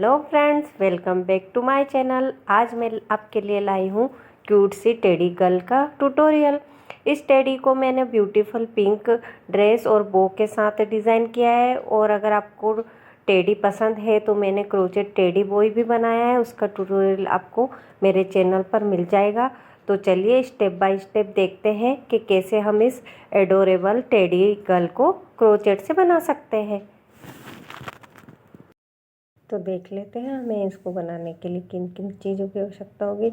Hello friends, welcome back to my channel. आज मैं आपके लिए लाई हूँ क्यूट सी टेडी गर्ल का ट्यूटोरियल। इस टेडी को मैंने ब्यूटीफुल पिंक ड्रेस और बो के साथ डिज़ाइन किया है। और अगर आपको टेडी पसंद है तो मैंने क्रोचेट टेडी बॉय भी बनाया है, उसका ट्यूटोरियल आपको मेरे चैनल पर मिल जाएगा। तो चलिए स्टेप बाय स्टेप देखते हैं कि कैसे हम इस एडोरेबल टेडी गर्ल को क्रोचेट से बना सकते हैं। तो देख लेते हैं हमें इसको बनाने के लिए किन किन चीज़ों की आवश्यकता होगी।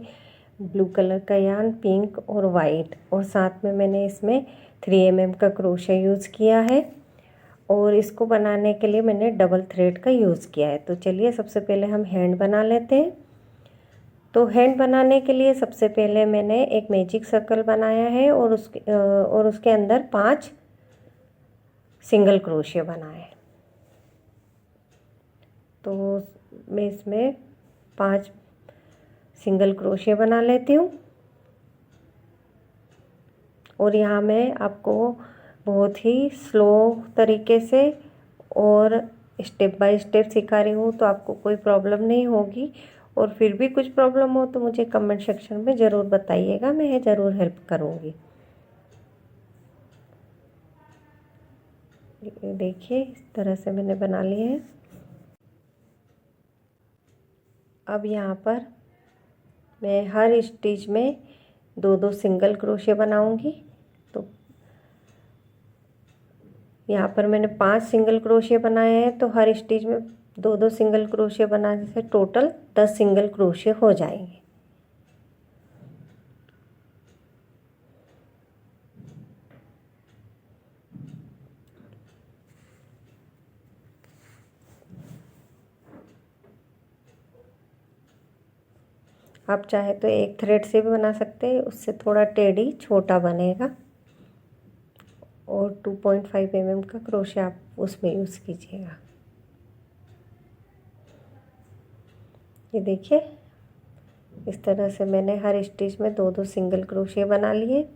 ब्लू कलर का यार्न, पिंक और वाइट, और साथ में मैंने इसमें 3 mm का क्रोशे यूज़ किया है। और इसको बनाने के लिए मैंने डबल थ्रेड का यूज़ किया है। तो चलिए सबसे पहले हम हैंड बना लेते हैं। तो हैंड बनाने के लिए सबसे पहले मैंने एक मैजिक सर्कल बनाया है और उसके अंदर 5 सिंगल क्रोशे बनाए। तो मैं इसमें 5 सिंगल क्रोशे बना लेती हूँ। और यहाँ मैं आपको बहुत ही स्लो तरीके से और स्टेप बाय स्टेप सिखा रही हूँ, तो आपको कोई प्रॉब्लम नहीं होगी। और फिर भी कुछ प्रॉब्लम हो तो मुझे कमेंट सेक्शन में ज़रूर बताइएगा, मैं ज़रूर हेल्प करूँगी। देखिए इस तरह से मैंने बना लिए हैं। अब यहाँ पर मैं हर स्टिच में 2-2 सिंगल क्रोशे बनाऊंगी। तो यहाँ पर मैंने 5 सिंगल क्रोशे बनाए हैं, तो हर स्टिच में 2-2 सिंगल क्रोशे बनाने से टोटल 10 सिंगल क्रोशे हो जाएंगे। आप चाहे तो एक थ्रेड से भी बना सकते हैं, उससे थोड़ा टेडी छोटा बनेगा। और 2.5 mm का क्रोशे आप उसमें यूज़ कीजिएगा। ये देखिए इस तरह से मैंने हर स्टिच में 2-2 सिंगल क्रोशे बना लिए।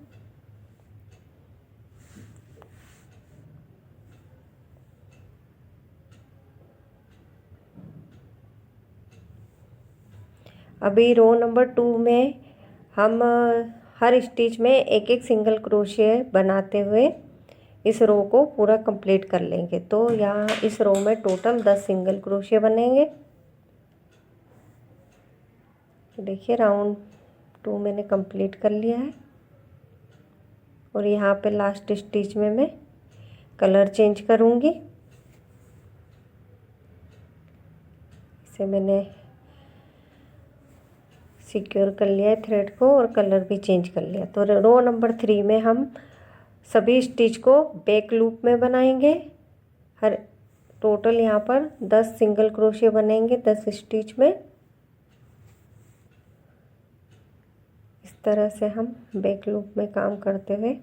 अभी रो नंबर 2 में हम हर स्टिच में एक एक सिंगल क्रोशे बनाते हुए इस रो को पूरा कंप्लीट कर लेंगे। तो यहाँ इस रो में टोटल 10 सिंगल क्रोशे बनेंगे। देखिए राउंड 2 मैंने कंप्लीट कर लिया है। और यहाँ पे लास्ट स्टिच में मैं कलर चेंज करूँगी। इसे मैंने सिक्योर कर लिया है थ्रेड को और कलर भी चेंज कर लिया। तो रो नंबर 3 में हम सभी स्टिच को बैक लूप में बनाएंगे। हर टोटल यहाँ पर 10 सिंगल क्रोशे बनेंगे 10 स्टिच में। इस तरह से हम बैक लूप में काम करते हुए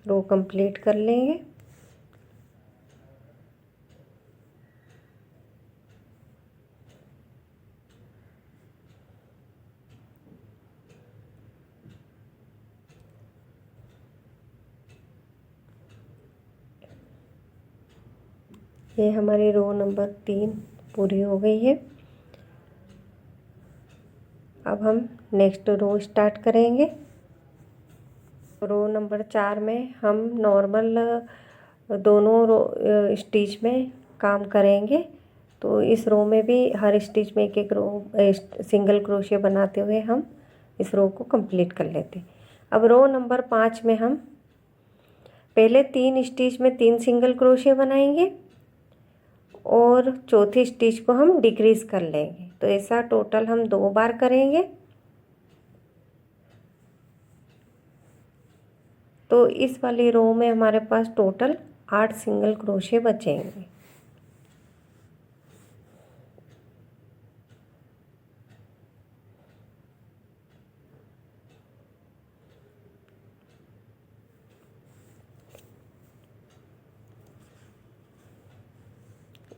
रो कंप्लीट कर लेंगे। ये हमारी रो नंबर 3 पूरी हो गई है। अब हम नेक्स्ट रो स्टार्ट करेंगे। रो नंबर 4 में हम नॉर्मल दोनों रो स्टिच में काम करेंगे। तो इस रो में भी हर स्टिच में एक एक रो सिंगल क्रोशे बनाते हुए हम इस रो को कंप्लीट कर लेते हैं। अब रो नंबर 5 में हम पहले 3 स्टिच में 3 सिंगल क्रोशे बनाएंगे और चौथी स्टिच को हम डिक्रीज कर लेंगे। तो ऐसा टोटल हम 2 बार करेंगे। तो इस वाली रो में हमारे पास टोटल 8 सिंगल क्रोशे बचेंगे।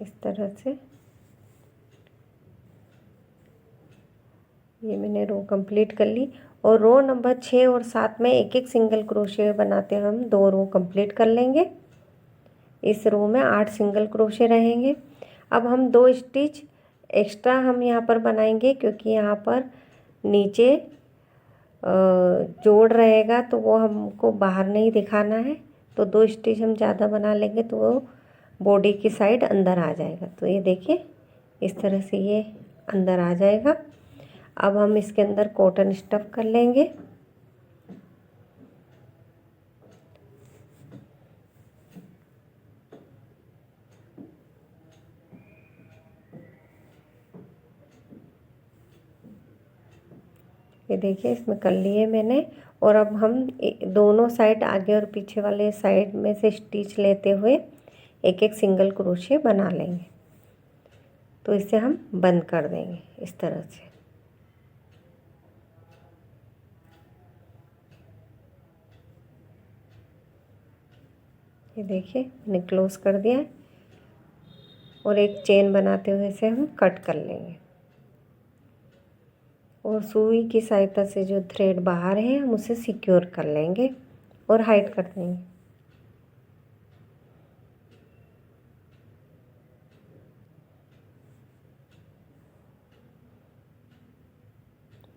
इस तरह से ये मैंने रो कंप्लीट कर ली। और रो नंबर 6 और 7 में एक एक सिंगल क्रोशे बनाते हम 2 रो कंप्लीट कर लेंगे। इस रो में 8 सिंगल क्रोशे रहेंगे। अब हम 2 स्टिच एक्स्ट्रा हम यहाँ पर बनाएंगे क्योंकि यहाँ पर नीचे जोड़ रहेगा तो वो हमको बाहर नहीं दिखाना है। तो 2 स्टिच हम ज़्यादा बना लेंगे तो वो बॉडी की साइड अंदर आ जाएगा। तो ये देखिए इस तरह से ये अंदर आ जाएगा। अब हम इसके अंदर कॉटन स्टफ कर लेंगे। ये देखिए इसमें कर लिए मैंने। और अब हम दोनों साइड आगे और पीछे वाले साइड में से स्टिच लेते हुए एक एक सिंगल क्रोशे बना लेंगे। तो इसे हम बंद कर देंगे इस तरह से। ये देखिए मैंने क्लोज कर दिया है और एक चेन बनाते हुए इसे हम कट कर लेंगे। और सुई की सहायता से जो थ्रेड बाहर है हम उसे सिक्योर कर लेंगे और हाइड कर देंगे।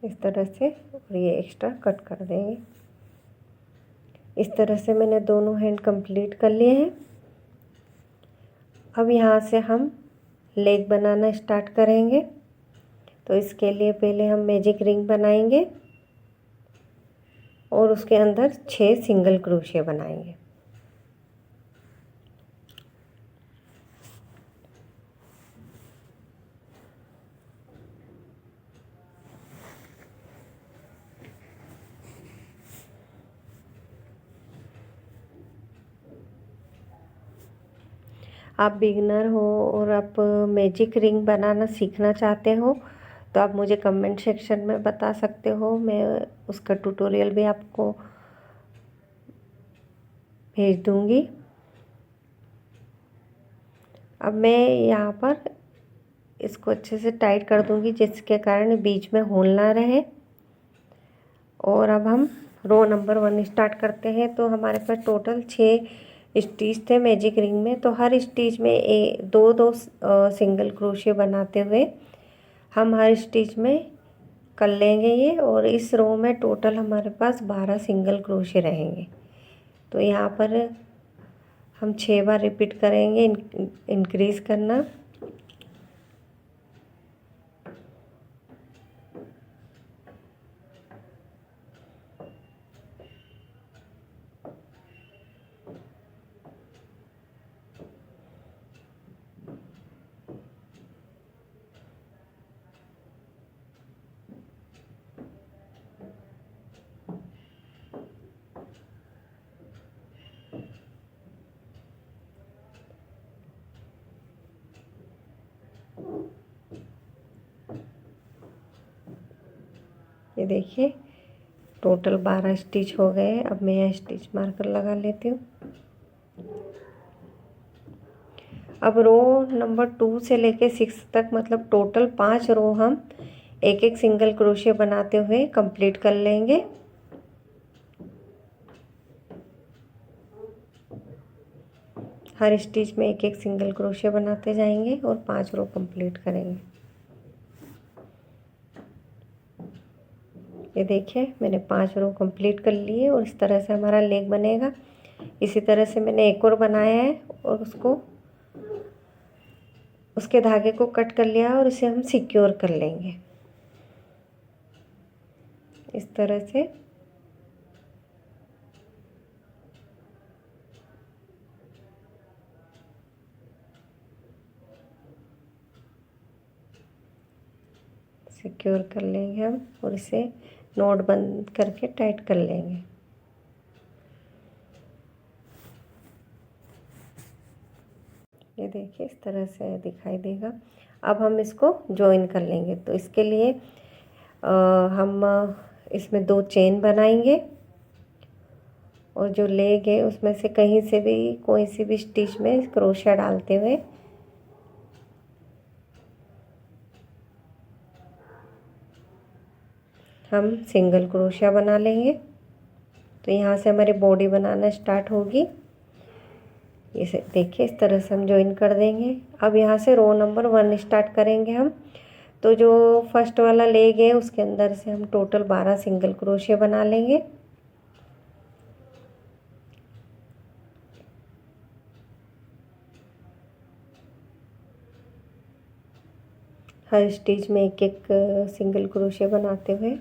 इस तरह से। और ये एक्स्ट्रा कट कर देंगे। इस तरह से मैंने दोनों हैंड कंप्लीट कर लिए हैं। अब यहाँ से हम लेग बनाना स्टार्ट करेंगे। तो इसके लिए पहले हम मैजिक रिंग बनाएंगे और उसके अंदर 6 सिंगल क्रोशे बनाएंगे। आप बिगिनर हो और आप मैजिक रिंग बनाना सीखना चाहते हो तो आप मुझे कमेंट सेक्शन में बता सकते हो। मैं उसका ट्यूटोरियल भी आपको भेज दूंगी। अब मैं यहाँ पर इसको अच्छे से टाइट कर दूंगी जिसके कारण बीच में होल ना रहे। और अब हम रो नंबर 1 स्टार्ट करते हैं। तो हमारे पास टोटल 6 स्टिच थे मैजिक रिंग में। तो हर स्टिच में दो दो सिंगल क्रोशे बनाते हुए हम हर स्टिच में कर लेंगे ये। और इस रो में टोटल हमारे पास 12 सिंगल क्रोशे रहेंगे। तो यहाँ पर हम 6 बार रिपीट करेंगे इंक्रीज़ करना। ये देखिए टोटल 12 स्टिच हो गए। अब मैं यहाँ स्टिच मार्कर लगा लेती हूँ। अब रो नंबर 2 से लेके 6 तक मतलब टोटल 5 रो हम एक एक सिंगल क्रोशे बनाते हुए कंप्लीट कर लेंगे। हर स्टिच में एक एक सिंगल क्रोशे बनाते जाएंगे और 5 रो कंप्लीट करेंगे। ये देखिए मैंने 5 रो कंप्लीट कर लिए और इस तरह से हमारा लेग बनेगा। इसी तरह से मैंने एक और बनाया है और उसके धागे को कट कर लिया और इसे हम सिक्योर कर लेंगे इस तरह से। सिक्योर कर लेंगे हम और इसे नॉट बंद करके टाइट कर लेंगे। ये देखिए इस तरह से दिखाई देगा। अब हम इसको जॉइन कर लेंगे। तो इसके लिए हम इसमें 2 चेन बनाएंगे और जो लेग है उसमें से कहीं से भी कोई सी भी स्टिच में क्रोशा डालते हुए हम सिंगल क्रोशा बना लेंगे। तो यहाँ से हमारी बॉडी बनाना स्टार्ट होगी। इसे देखिए इस तरह से हम ज्वाइन कर देंगे। अब यहाँ से रो नंबर 1 स्टार्ट करेंगे हम। तो जो फर्स्ट वाला लेग है उसके अंदर से हम टोटल 12 सिंगल क्रोशिया बना लेंगे। हर स्टिच में एक एक सिंगल क्रोशिया बनाते हुए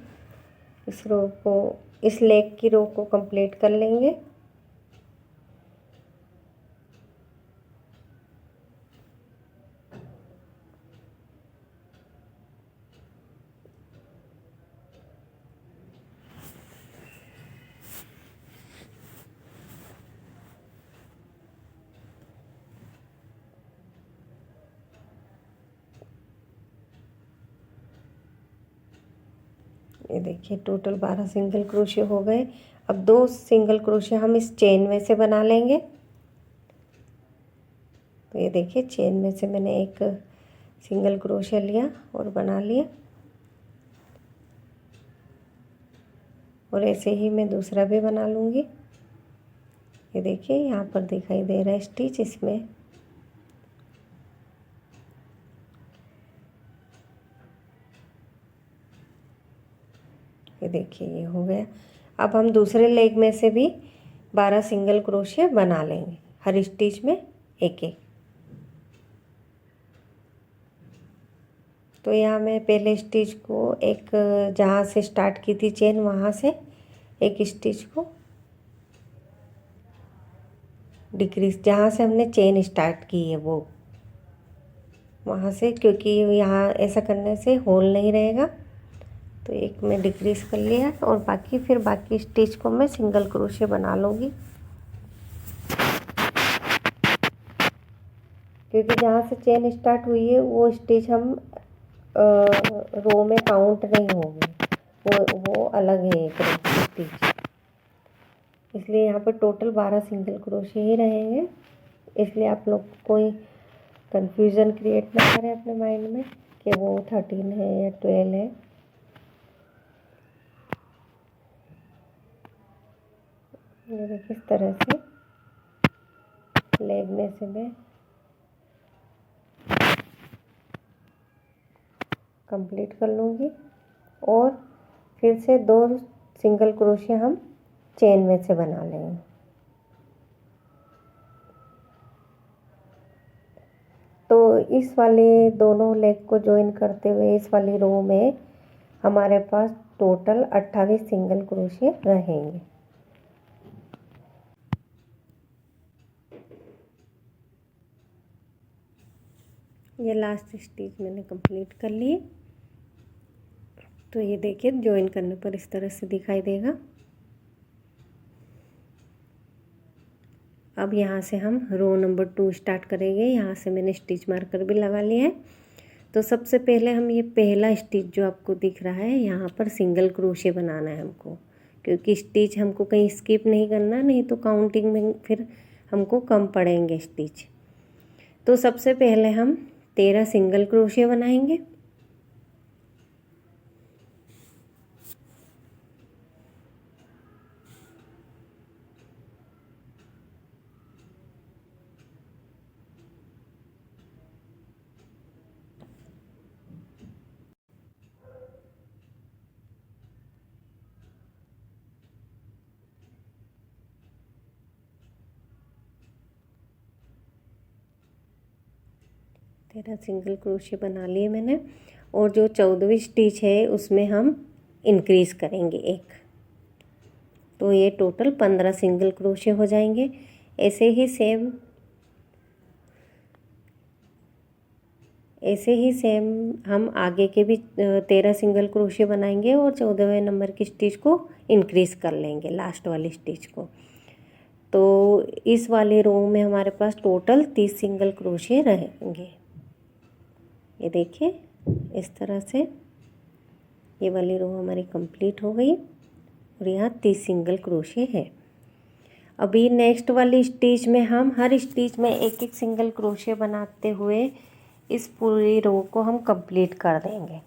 इस लेग की रो को कंप्लीट कर लेंगे। ये देखिए टोटल 12 सिंगल क्रोशिया हो गए। अब 2 सिंगल क्रोशिया हम इस चेन में से बना लेंगे। तो ये देखिए चेन में से मैंने एक सिंगल क्रोशिया लिया और बना लिया, और ऐसे ही मैं दूसरा भी बना लूँगी। ये देखिए यहाँ पर दिखाई दे रहा है स्टिच, इसमें ये देखिए ये हो गया। अब हम दूसरे लेग में से भी 12 सिंगल क्रोशिया बना लेंगे, हर स्टिच में एक एक। तो यहाँ मैं पहले स्टिच को एक जहाँ से स्टार्ट की थी चेन वहाँ से एक स्टिच को डिक्रीज, जहाँ से हमने चेन स्टार्ट की है वो वहाँ से, क्योंकि यहाँ ऐसा करने से होल नहीं रहेगा। तो एक मैं डिक्रीज कर लिया और बाकी स्टिच को मैं सिंगल क्रोशिया बना लूँगी, क्योंकि जहाँ से चेन स्टार्ट हुई है वो स्टिच हम रो में काउंट नहीं होंगे, वो अलग है एक स्टिच। इसलिए यहाँ पर टोटल 12 सिंगल क्रोशिया ही रहेंगे। इसलिए आप लोग कोई कंफ्यूजन क्रिएट ना करें अपने माइंड में कि वो 13 है या 12 है। ये देखिए इस तरह से लेग में से मैं कंप्लीट कर लूँगी, और फिर से 2 सिंगल क्रोशिया हम चेन में से बना लेंगे। तो इस वाले दोनों लेग को ज्वाइन करते हुए इस वाली रो में हमारे पास टोटल 28 सिंगल क्रोशिया रहेंगे। ये लास्ट स्टिच मैंने कंप्लीट कर ली। तो ये देखिए ज्वाइन करने पर इस तरह से दिखाई देगा। अब यहाँ से हम रो नंबर 2 स्टार्ट करेंगे। यहाँ से मैंने स्टिच मार्कर भी लगा लिया है। तो सबसे पहले हम ये पहला स्टिच जो आपको दिख रहा है यहाँ पर सिंगल क्रोशिया बनाना है हमको, क्योंकि स्टिच हमको कहीं स्किप नहीं करना, नहीं तो काउंटिंग में फिर हमको कम पड़ेंगे स्टिच। तो सबसे पहले हम 13 सिंगल क्रोशिया बनाएंगे। तेरह सिंगल क्रोशिया बना लिए मैंने, और जो 14वीं स्टिच है उसमें हम इंक्रीज करेंगे एक, तो ये टोटल 15 सिंगल क्रोशिया हो जाएंगे। ऐसे ही सेम हम आगे के भी 13 सिंगल क्रोशिया बनाएंगे और 14वें नंबर की स्टिच को इंक्रीज कर लेंगे, लास्ट वाली स्टिच को। तो इस वाली रो में हमारे पास टोटल 30 सिंगल क्रोशिया रहेंगे। ये देखिए इस तरह से ये वाली रो हमारी कंप्लीट हो गई, और यहाँ 30 सिंगल क्रोशिया है। अभी नेक्स्ट वाली स्टिच में हम हर स्टिच में एक एक सिंगल क्रोशिया बनाते हुए इस पूरी रो को हम कंप्लीट कर देंगे।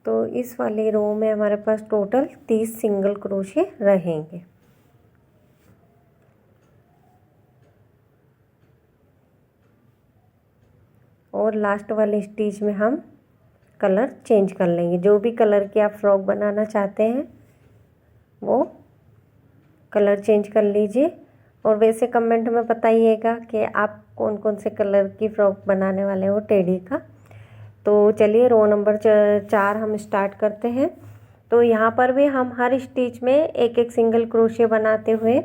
तो इस वाली रो में हमारे पास टोटल 30 सिंगल क्रोशिया रहेंगे। और लास्ट वाले स्टिच में हम कलर चेंज कर लेंगे। जो भी कलर की आप फ्रॉक बनाना चाहते हैं वो कलर चेंज कर लीजिए। और वैसे कमेंट में बताइएगा कि आप कौन कौन से कलर की फ्रॉक बनाने वाले हो टेडी का। तो चलिए रो नंबर 4 हम स्टार्ट करते हैं। तो यहाँ पर भी हम हर स्टिच में एक एक सिंगल क्रोशे बनाते हुए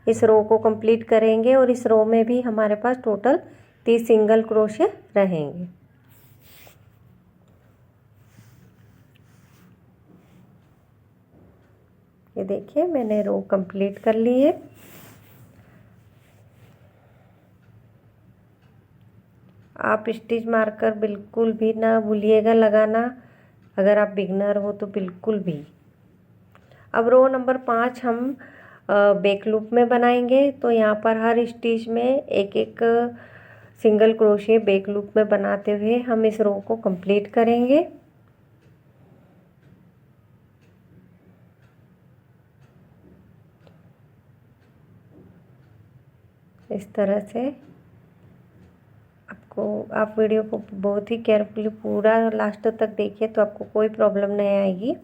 इस रो को कंप्लीट करेंगे। और इस रो में भी हमारे पास टोटल 30 सिंगल क्रोशे रहेंगे। ये देखिए मैंने रो कंप्लीट कर ली है। आप स्टिच मार्कर बिल्कुल भी ना भूलिएगा लगाना, अगर आप बिगनर हो तो बिल्कुल भी। अब रो नंबर 5 हम बैक लूप में बनाएंगे। तो यहाँ पर हर स्टिच में एक एक सिंगल क्रोशे बैक लूप में बनाते हुए हम इस रो को कंप्लीट करेंगे। इस तरह से आप वीडियो को बहुत ही केयरफुली पूरा लास्ट तक देखिए तो आपको कोई प्रॉब्लम नहीं आएगी।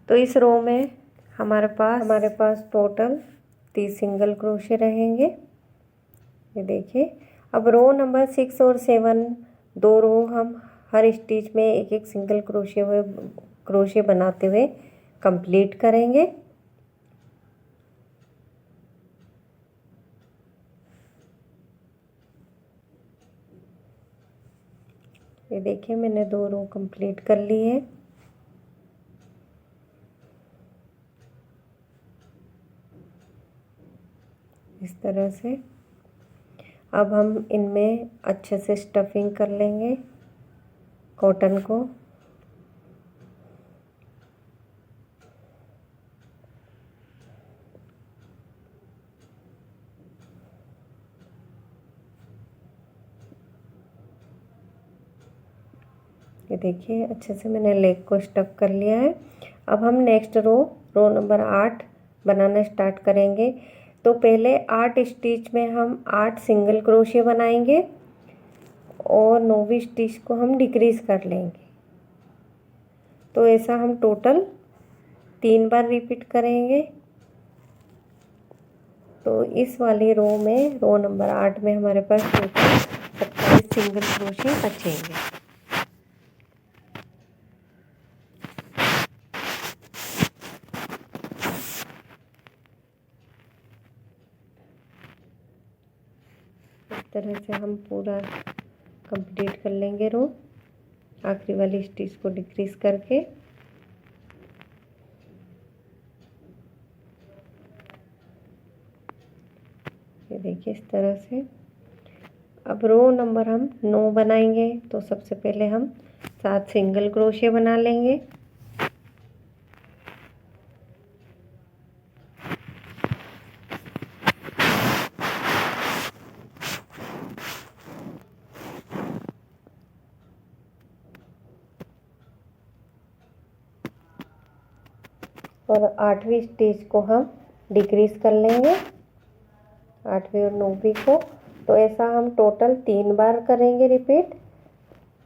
तो इस रो में हमारे पास टोटल 30 सिंगल क्रोशे रहेंगे। ये देखिए। अब रो नंबर 6 और 7 दो रो हम हर स्टिच में एक एक सिंगल क्रोशे बनाते हुए कंप्लीट करेंगे। ये देखिए मैंने 2 रो कंप्लीट कर ली है। इस तरह से अब हम इनमें अच्छे से स्टफिंग कर लेंगे कॉटन को। ये देखिए अच्छे से मैंने लेग को स्टफ कर लिया है। अब हम नेक्स्ट रो नंबर 8 बनाना स्टार्ट करेंगे। तो पहले 8 स्टिच में हम 8 सिंगल क्रोशे बनाएंगे और 9वीं स्टिच को हम डिक्रीज कर लेंगे। तो ऐसा हम टोटल 3 बार रिपीट करेंगे। तो इस वाली रो में रो नंबर 8 में हमारे पास टोटल 27 सिंगल क्रोशे बचेंगे। इस तरह से हम पूरा कंप्लीट कर लेंगे रो, आखिरी वाली स्टिच को डिक्रीज करके। ये देखिए इस तरह से। अब रो नंबर हम 9 बनाएंगे। तो सबसे पहले हम 7 सिंगल क्रोशे बना लेंगे। और 8वीं स्टिच को हम डिक्रीज कर लेंगे, 8वीं और 9वीं को। तो ऐसा हम टोटल 3 बार करेंगे रिपीट।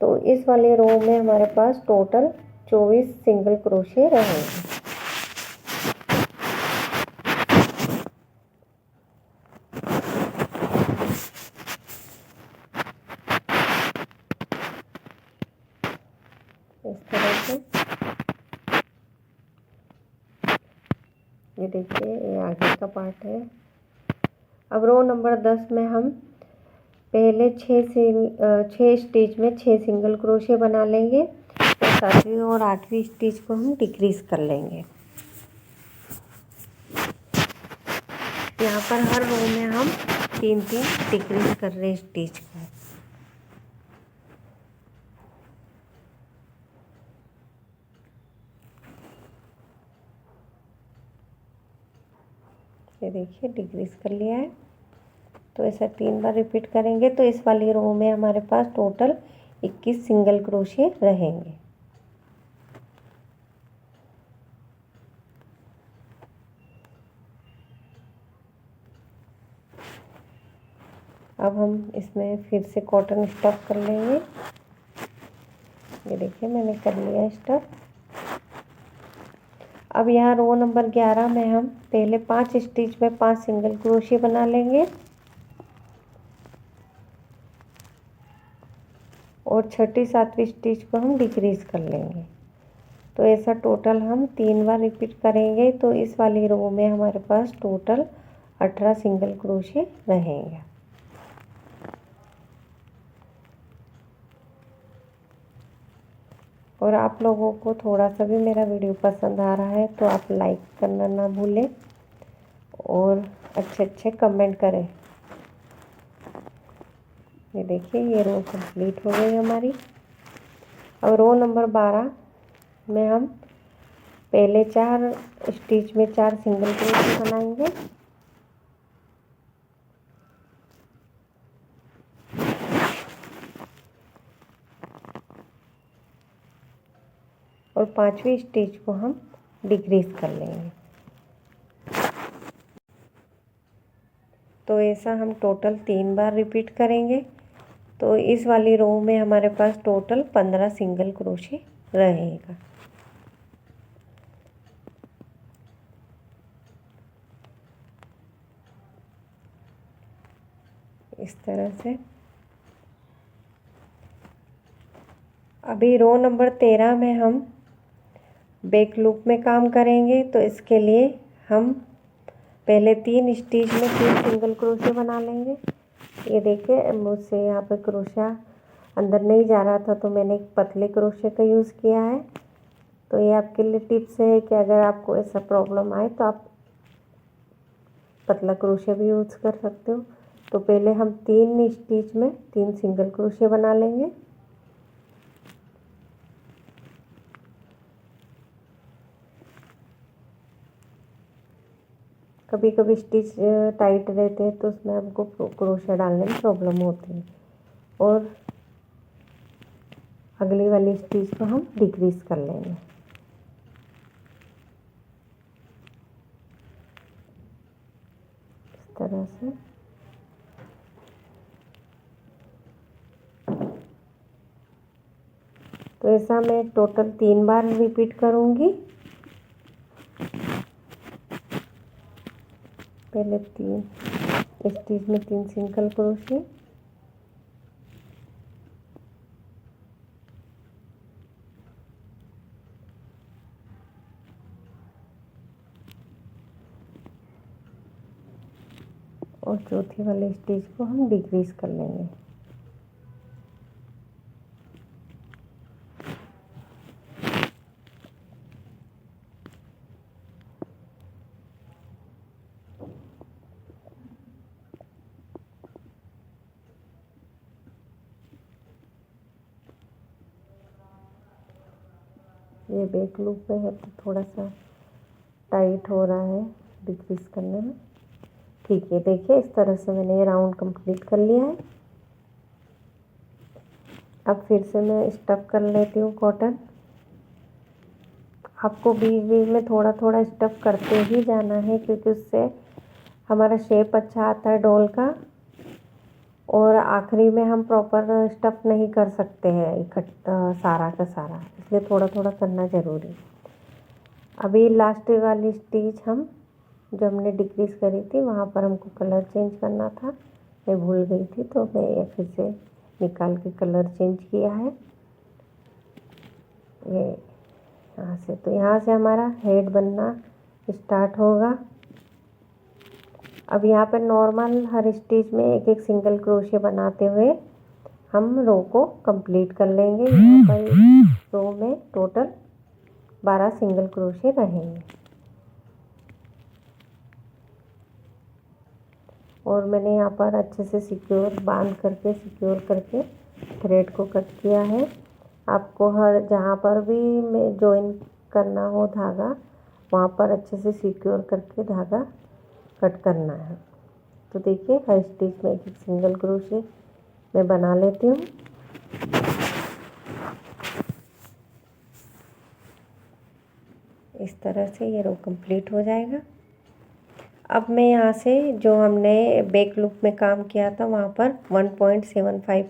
तो इस वाले रो में हमारे पास टोटल 24 सिंगल क्रोशे रहेंगे। इस तरह से ये देखिए ये आगे का पार्ट है। अब रो नंबर 10 में हम पहले 6 स्टिच में 6 सिंगल क्रोशे बना लेंगे। तो 7वीं और 8वीं स्टिच को हम डिक्रीज कर लेंगे। यहाँ पर हर रो में हम 3-3 डिक्रीज कर रहे हैं स्टिच को। ये देखिए डिक्रीज कर लिया है। तो ऐसा 3 बार रिपीट करेंगे। तो इस वाली रो में हमारे पास टोटल 21 सिंगल क्रोशे रहेंगे। अब हम इसमें फिर से कॉटन स्टफ कर लेंगे। ये देखिए मैंने कर लिया स्टफ। अब यहाँ रो नंबर 11 में हम पहले 5 स्टिच में 5 सिंगल क्रोशिया बना लेंगे और छठी 7वीं स्टिच को हम डिक्रीज कर लेंगे। तो ऐसा टोटल हम 3 बार रिपीट करेंगे। तो इस वाली रो में हमारे पास टोटल 18 सिंगल क्रोशिया रहेंगे। और आप लोगों को थोड़ा सा भी मेरा वीडियो पसंद आ रहा है तो आप लाइक करना ना भूलें और अच्छे अच्छे कमेंट करें। ये देखिए ये रो कंप्लीट हो गई हमारी। अब रो नंबर 12 में हम पहले 4 स्टिच में 4 सिंगल क्रोशिया बनाएंगे और 5वीं स्टिच को हम डिक्रीज कर लेंगे। तो ऐसा हम टोटल 3 बार रिपीट करेंगे। तो इस वाली रो में हमारे पास टोटल 15 सिंगल क्रोशिया रहेगा। इस तरह से। अभी रो नंबर 13 में हम बैक लूप में काम करेंगे। तो इसके लिए हम पहले 3 स्टिच में 3 सिंगल क्रोशिया बना लेंगे। ये देखिए मुझसे यहाँ पे क्रोशिया अंदर नहीं जा रहा था तो मैंने एक पतले क्रोशिया का यूज़ किया है। तो ये आपके लिए टिप्स है कि अगर आपको ऐसा प्रॉब्लम आए तो आप पतला क्रोशिया भी यूज़ कर सकते हो। तो पहले हम 3 स्टिच में 3 सिंगल क्रोशिया बना लेंगे। कभी कभी स्टिच टाइट रहते हैं तो उसमें हमको क्रोशिया डालने में प्रॉब्लम होती है। और अगली वाली स्टिच को हम डिक्रीज कर लेंगे। इस तरह से। तो ऐसा मैं टोटल 3 बार रिपीट करूँगी। पहले 3 स्टिच में 3 सिंगल क्रोशिया और चौथी वाले स्टिच को हम डिक्रीज कर लेंगे। ये बैक लूप में है तो थोड़ा सा टाइट हो रहा है डिक्रीज करने में। ठीक है, देखिए इस तरह से मैंने ये राउंड कंप्लीट कर लिया है। अब फिर से मैं स्टफ कर लेती हूँ कॉटन। आपको बीच बीच में थोड़ा थोड़ा स्टफ करते ही जाना है क्योंकि उससे हमारा शेप अच्छा आता है डॉल का। और आखिरी में हम प्रॉपर स्टफ नहीं कर सकते हैं इकट्ठा सारा का सारा, इसलिए थोड़ा थोड़ा करना ज़रूरी है। अभी लास्ट वाली स्टिच हम जो हमने डिक्रीज करी थी वहाँ पर हमको कलर चेंज करना था, मैं भूल गई थी तो मैं फिर से निकाल के कलर चेंज किया है। ये यहाँ से, तो यहाँ से हमारा हेड बनना स्टार्ट होगा। अब यहाँ पर नॉर्मल हर स्टिच में एक एक सिंगल क्रोशिया बनाते हुए हम रो को कंप्लीट कर लेंगे। यहाँ पर रो में टोटल 12 सिंगल क्रोशिया रहेंगे। और मैंने यहाँ पर अच्छे से सिक्योर सिक्योर करके थ्रेड को कट किया है। आपको हर जहाँ पर भी में जॉइन करना हो धागा वहाँ पर अच्छे से सिक्योर करके धागा कट करना है। तो देखिए हर स्टिच में एक सिंगल क्रोशिया मैं बना लेती हूँ। इस तरह से ये रो कंप्लीट हो जाएगा। अब मैं यहाँ से जो हमने बैक लूप में काम किया था वहाँ पर 1.75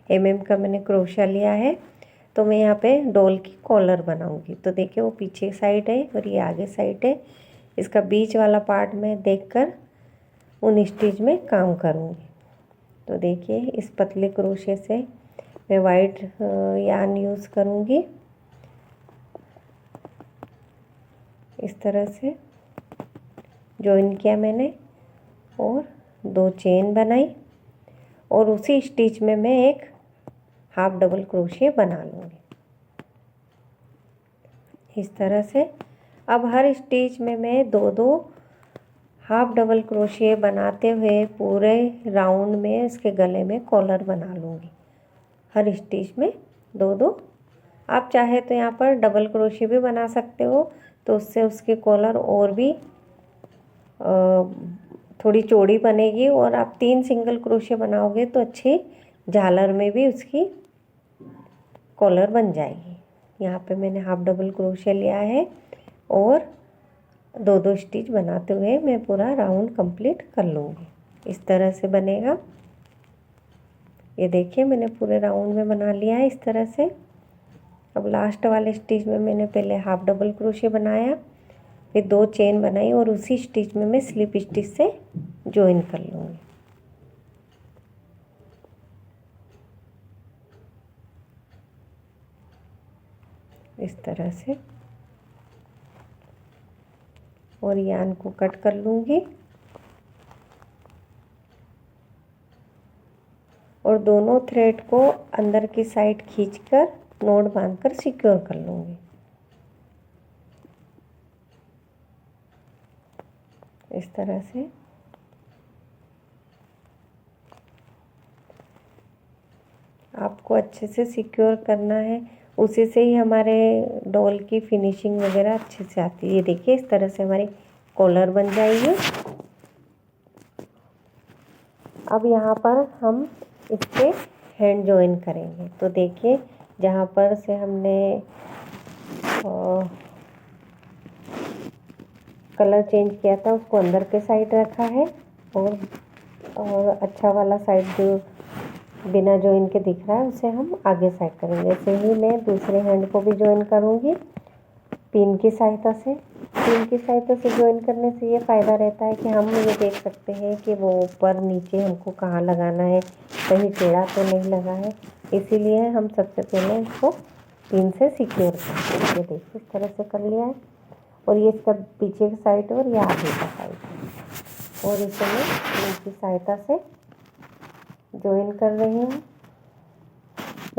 mm का मैंने क्रोशा लिया है। तो मैं यहाँ पे डॉल की कॉलर बनाऊंगी। तो देखिए वो पीछे साइड है और ये आगे साइड है। इसका बीच वाला पार्ट मैं देखकर उन स्टिच में काम करूँगी। तो देखिए इस पतले क्रोशे से मैं वाइट यार्न यूज़ करूँगी। इस तरह से जॉइन किया मैंने और 2 चेन बनाई और उसी स्टिच में मैं एक हाफ डबल क्रोशे बना लूँगी इस तरह से। अब हर स्टिच में मैं 2-2 हाफ डबल क्रोशे बनाते हुए पूरे राउंड में इसके गले में कॉलर बना लूँगी। हर स्टिच में 2-2। आप चाहे तो यहाँ पर डबल क्रोशे भी बना सकते हो, तो उससे उसकी कॉलर और भी थोड़ी चौड़ी बनेगी। और आप 3 सिंगल क्रोशे बनाओगे तो अच्छी झालर में भी उसकी कॉलर बन जाएगी। यहाँ पे मैंने हाफ डबल क्रोशे लिया है और 2-2 स्टिच बनाते हुए मैं पूरा राउंड कंप्लीट कर लूँगी। इस तरह से बनेगा। ये देखिए मैंने पूरे राउंड में बना लिया है इस तरह से। अब लास्ट वाले स्टिच में मैंने पहले हाफ डबल क्रोशे बनाया, फिर 2 चेन बनाई और उसी स्टिच में मैं स्लिप स्टिच से जॉइन कर लूँगी। इस तरह से और यार्न को कट कर लूँगी और दोनों थ्रेड को अंदर की साइड खींचकर नॉट बांधकर सिक्योर कर लूँगी। इस तरह से आपको अच्छे से सिक्योर करना है, उसी से ही हमारे डॉल की फिनिशिंग वगैरह अच्छे से आती है। ये देखिए इस तरह से हमारी कॉलर बन जाएगी। अब यहाँ पर हम इसके हैंड जॉइन करेंगे। तो देखिए जहाँ पर से हमने कलर चेंज किया था उसको अंदर के साइड रखा है और अच्छा वाला साइड जो बिना जॉइन के दिख रहा है उसे हम आगे साइड करेंगे। ऐसे ही मैं दूसरे हैंड को भी जॉइन करूँगी पिन की सहायता से। पिन की सहायता से जॉइन करने से ये फ़ायदा रहता है कि हम ये देख सकते हैं कि वो ऊपर नीचे हमको कहाँ लगाना है, कहीं टेढ़ा तो नहीं लगा है। इसीलिए हम सबसे पहले इसको पिन से सिक्योर करते हैं। ये देखिए इस तरह से कर लिया है और ये इसका पीछे की साइड और ये आगे का साइड है और इसे मैं पिन की सहायता से जॉइन कर रही हूँ।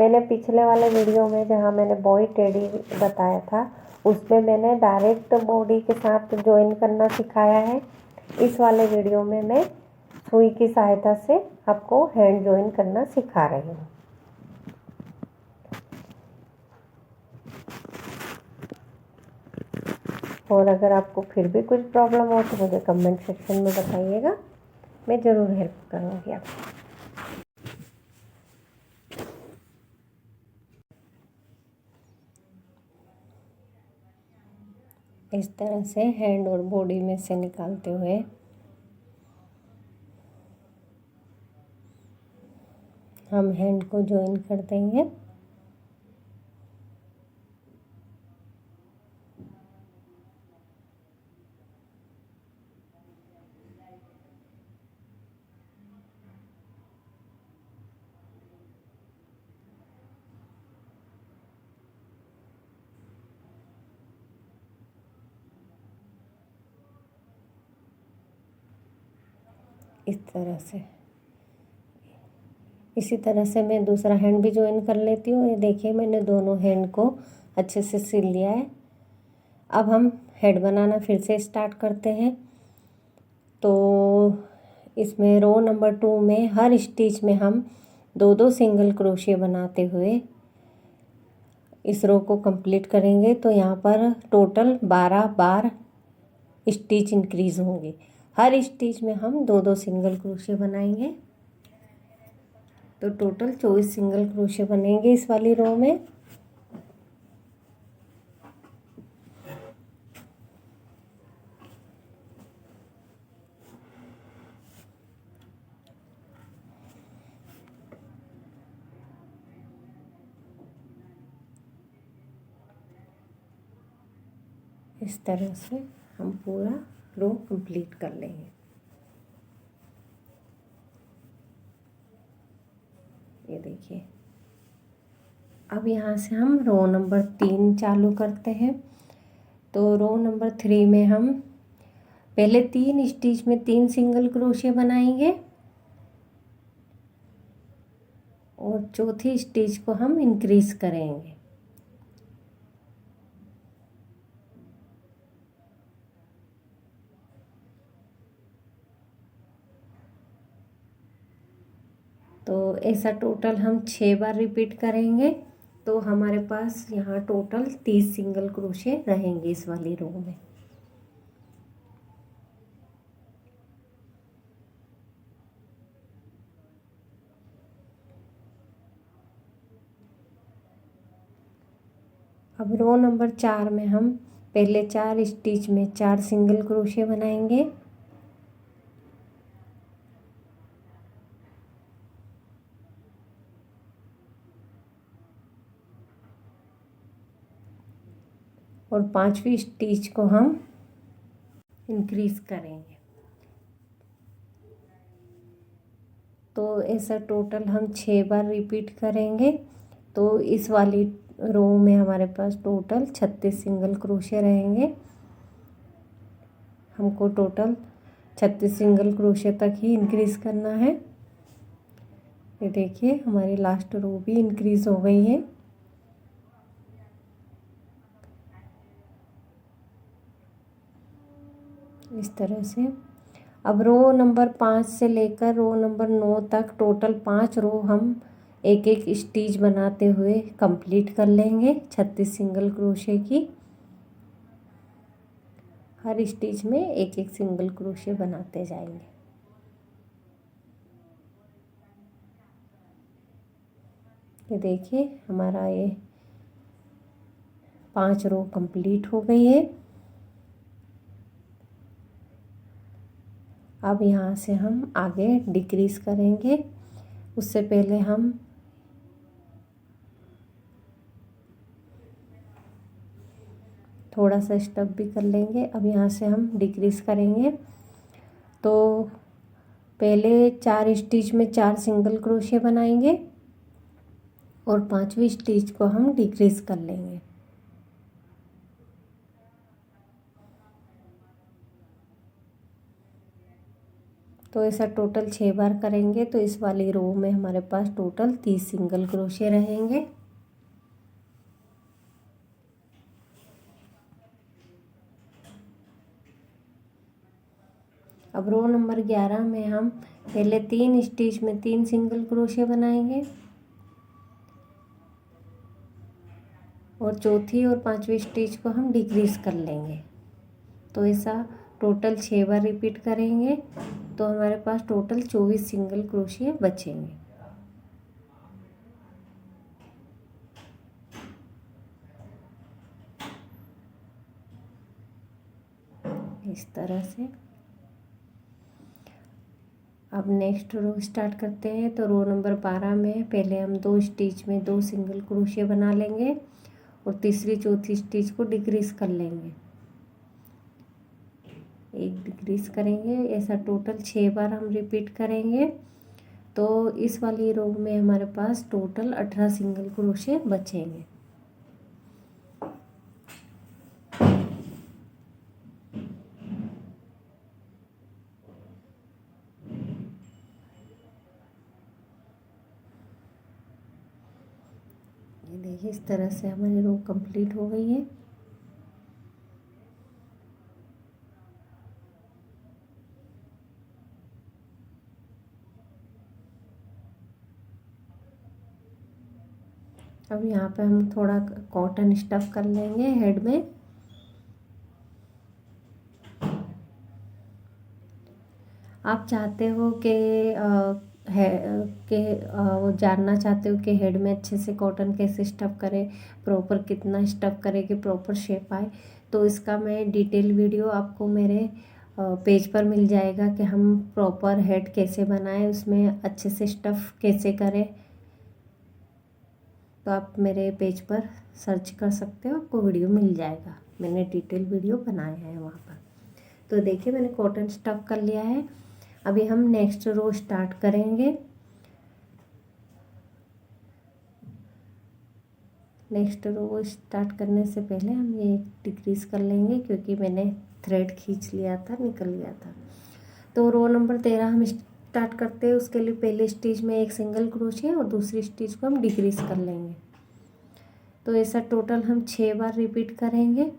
मैंने पिछले वाले वीडियो में जहाँ मैंने बॉय टेडी बताया था उसमें मैंने डायरेक्ट बॉडी के साथ जॉइन करना सिखाया है। इस वाले वीडियो में मैं सुई की सहायता से आपको हैंड जॉइन करना सिखा रही हूँ। और अगर आपको फिर भी कुछ प्रॉब्लम हो तो मुझे कमेंट सेक्शन में बताइएगा, मैं ज़रूर हेल्प करूँगी आपको। इस तरह से हैंड और बॉडी में से निकालते हुए हम हैंड को जॉइन कर देंगे। इस तरह से इसी तरह से मैं दूसरा हैंड भी जॉइन कर लेती हूँ। ये देखिए मैंने दोनों हैंड को अच्छे से सिल लिया है। अब हम हेड बनाना फिर से स्टार्ट करते हैं। तो इसमें रो नंबर 2 में हर स्टिच में हम 2-2 सिंगल क्रोशे बनाते हुए इस रो को कंप्लीट करेंगे। तो यहाँ पर टोटल 12 बार स्टिच इंक्रीज होंगे। हर स्टिच में हम 2-2 सिंगल क्रोशे बनाएंगे तो टोटल 24 सिंगल क्रोशे बनेंगे इस वाली रो में। इस तरह से हम पूरा रो कंप्लीट कर लेंगे। ये देखिए, अब यहाँ से हम रो नंबर 3 चालू करते हैं। तो रो नंबर 3 में हम पहले 3 स्टिच में 3 सिंगल क्रोशे बनाएंगे और चौथी स्टिच को हम इंक्रीज करेंगे। तो ऐसा टोटल हम 6 बार रिपीट करेंगे। तो हमारे पास यहाँ टोटल 30 सिंगल क्रोशे रहेंगे इस वाली रो में। अब रो नंबर 4 में हम पहले 4 स्टिच में 4 सिंगल क्रोशे बनाएंगे और 5वीं स्टिच को हम इंक्रीज करेंगे। तो ऐसा टोटल हम 6 बार रिपीट करेंगे। तो इस वाली रो में हमारे पास टोटल 36 सिंगल क्रोशे रहेंगे। हमको टोटल 36 सिंगल क्रोशे तक ही इंक्रीज करना है। ये देखिए, हमारी लास्ट रो भी इंक्रीज हो गई है। इस तरह से अब रो नंबर 5 से लेकर रो नंबर 9 तक टोटल 5 रो हम एक एक स्टिच बनाते हुए कंप्लीट कर लेंगे 36 सिंगल क्रोशे की। हर स्टिच में एक एक सिंगल क्रोशे बनाते जाएंगे। ये देखिए, हमारा ये 5 रो कंप्लीट हो गई है। अब यहाँ से हम आगे डिक्रीज करेंगे। उससे पहले हम थोड़ा सा स्टफ भी कर लेंगे। अब यहाँ से हम डिक्रीज करेंगे। तो पहले 4 स्टिच में 4 सिंगल क्रोशे बनाएंगे और 5वीं स्टिच को हम डिक्रीज कर लेंगे। तो ऐसा टोटल 6 बार करेंगे। तो इस वाली रो में हमारे पास टोटल 30 सिंगल क्रोशे रहेंगे। अब रो नंबर 11 में हम पहले 3 स्टिच में 3 सिंगल क्रोशे बनाएंगे और चौथी और 5वीं स्टिच को हम डिक्रीज कर लेंगे। तो ऐसा टोटल 6 बार रिपीट करेंगे। तो हमारे पास टोटल 24 सिंगल क्रोशे बचेंगे। इस तरह से अब नेक्स्ट रो स्टार्ट करते हैं। तो रो नंबर 12 में पहले हम 2 स्टिच में 2 सिंगल क्रोशे बना लेंगे और तीसरी चौथी स्टिच को डिक्रीज कर लेंगे। एक डिक्रीज करेंगे। ऐसा टोटल 6 बार हम रिपीट करेंगे। तो इस वाली रो में हमारे पास टोटल 18 सिंगल क्रोशे बचेंगे। ये देखिए, इस तरह से हमारी रो कंप्लीट हो गई है। अब यहाँ पे हम थोड़ा कॉटन स्टफ कर लेंगे हेड में। आप चाहते हो कि है कि वो जानना चाहते हो कि हेड में अच्छे से कॉटन कैसे स्टफ करें, प्रॉपर कितना स्टफ करें कि प्रॉपर शेप आए, तो इसका मैं डिटेल वीडियो आपको मेरे पेज पर मिल जाएगा कि हम प्रॉपर हेड कैसे बनाएं, उसमें अच्छे से स्टफ कैसे करें। तो आप मेरे पेज पर सर्च कर सकते हो, आपको वीडियो मिल जाएगा। मैंने डिटेल वीडियो बनाया है वहाँ पर। तो देखिए मैंने कॉटन स्टफ कर लिया है। अभी हम नेक्स्ट रो स्टार्ट करेंगे। नेक्स्ट रो स्टार्ट करने से पहले हम ये डिक्रीज़ कर लेंगे, क्योंकि मैंने थ्रेड खींच लिया था, निकल गया था। तो रो नंबर 13 हम स्टार्ट करते हैं। उसके लिए पहले स्टिच में एक सिंगल क्रोशिया और दूसरी स्टिच को हम डिक्रीज़ कर लेंगे। तो ऐसा टोटल हम 6 बार रिपीट करेंगे।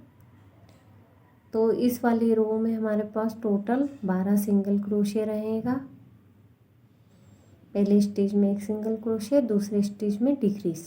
तो इस वाली रो में हमारे पास टोटल 12 सिंगल क्रोशिया रहेगा। पहले स्टिच में एक सिंगल क्रोशिया, दूसरे स्टिच में डिक्रीज।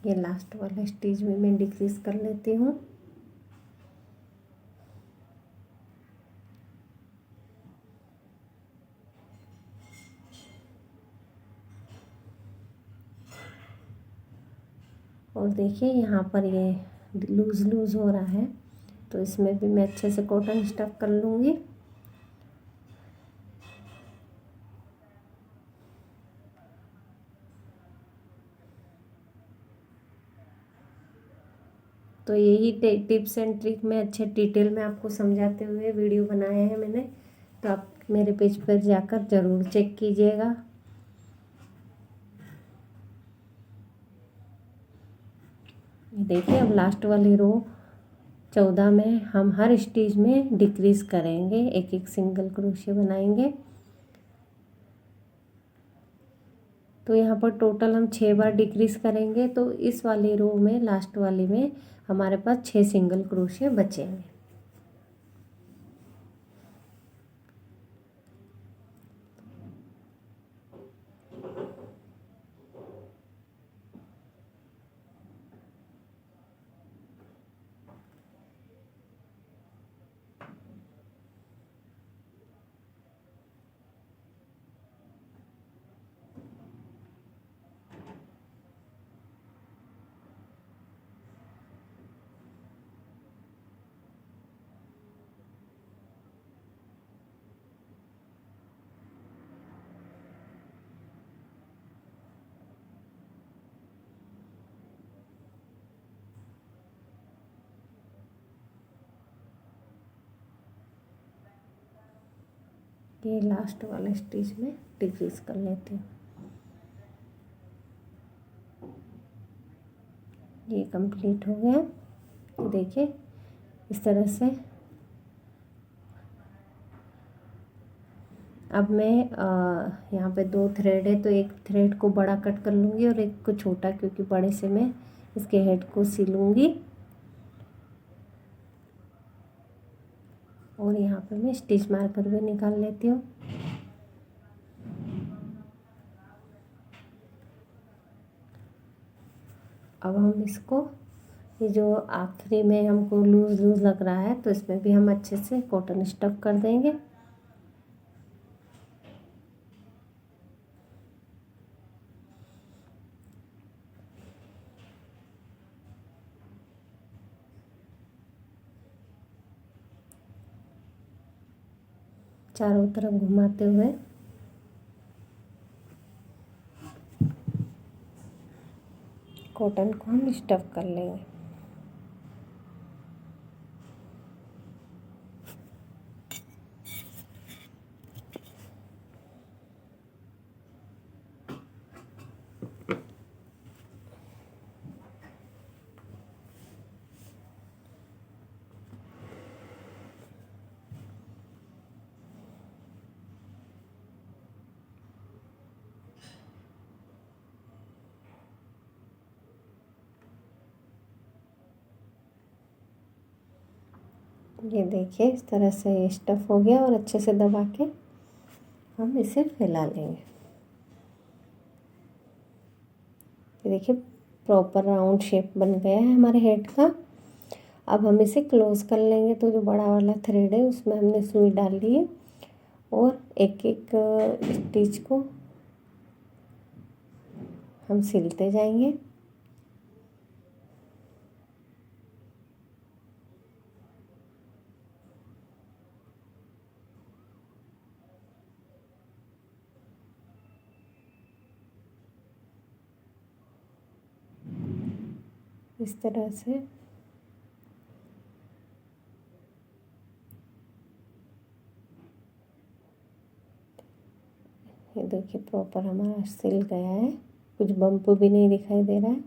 ये लास्ट वाला स्टिच में मैं डिक्रीज कर लेती हूँ। और देखिए यहाँ पर ये लूज हो रहा है, तो इसमें भी मैं अच्छे से कॉटन स्टफ कर लूँगी। तो यही टिप्स एंड ट्रिक में अच्छे डिटेल में आपको समझाते हुए वीडियो बनाए हैं मैंने। तो आप मेरे पेज पर जाकर ज़रूर चेक कीजिएगा। देखिए अब लास्ट वाली रो 14 में हम हर स्टिच में डिक्रीज करेंगे, एक एक सिंगल क्रोशिया बनाएंगे। तो यहाँ पर टोटल हम 6 बार डिक्रीज करेंगे। तो इस वाली रो में लास्ट वाली में हमारे पास 6 सिंगल क्रोशिया बचेंगे। ये लास्ट वाले स्टिच में डिक्रीज कर लेती हूँ। ये कंप्लीट हो गया। तो देखिए इस तरह से अब मैं यहाँ पे 2 थ्रेड है, तो एक थ्रेड को बड़ा कट कर लूँगी और एक को छोटा, क्योंकि बड़े से मैं इसके हेड को सिलूँगी। और यहाँ पे मैं स्टिच मार्कर भी निकाल लेती हूँ। अब हम इसको, ये जो आखिरी में हमको लूज लग रहा है, तो इसमें भी हम अच्छे से कॉटन स्टफ कर देंगे। चारों तरफ घुमाते हुए कॉटन को हम स्टफ कर लेंगे। ये देखिए इस तरह से स्टफ हो गया और अच्छे से दबा के हम इसे फैला लेंगे। ये देखिए प्रॉपर राउंड शेप बन गया है हमारे हेड का। अब हम इसे क्लोज कर लेंगे। तो जो बड़ा वाला थ्रेड है उसमें हमने सुई डाल दी है और एक एक स्टिच को हम सिलते जाएंगे। इस तरह से ये देखिए प्रॉपर हमारा सिल गया है, कुछ बम्प भी नहीं दिखाई दे रहा है।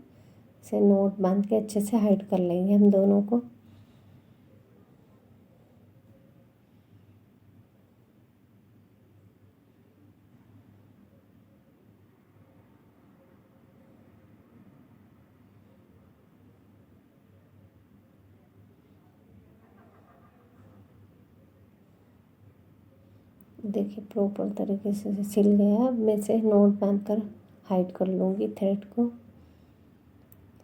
इसे नोट बांध के अच्छे से हाइड कर लेंगे हम दोनों को। देखिए प्रॉपर तरीके से सिल गया है। अब मैं इसे नोट बांध कर हाइड कर लूँगी, थ्रेड को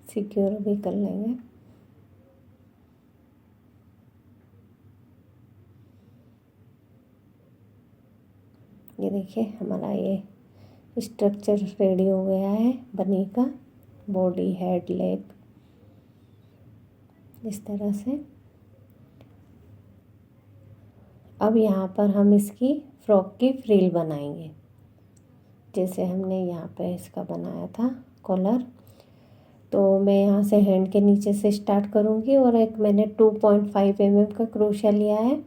सिक्योर भी कर लेंगे। ये देखिए हमारा ये स्ट्रक्चर रेडी हो गया है बनी का, बॉडी, हेड, लेग, इस तरह से। अब यहाँ पर हम इसकी फ्रॉक की फ्रिल बनाएंगे, जैसे हमने यहाँ पे इसका बनाया था कॉलर। तो मैं यहाँ से हैंड के नीचे से स्टार्ट करूँगी और एक मैंने 2.5 mm का क्रोशिया लिया है।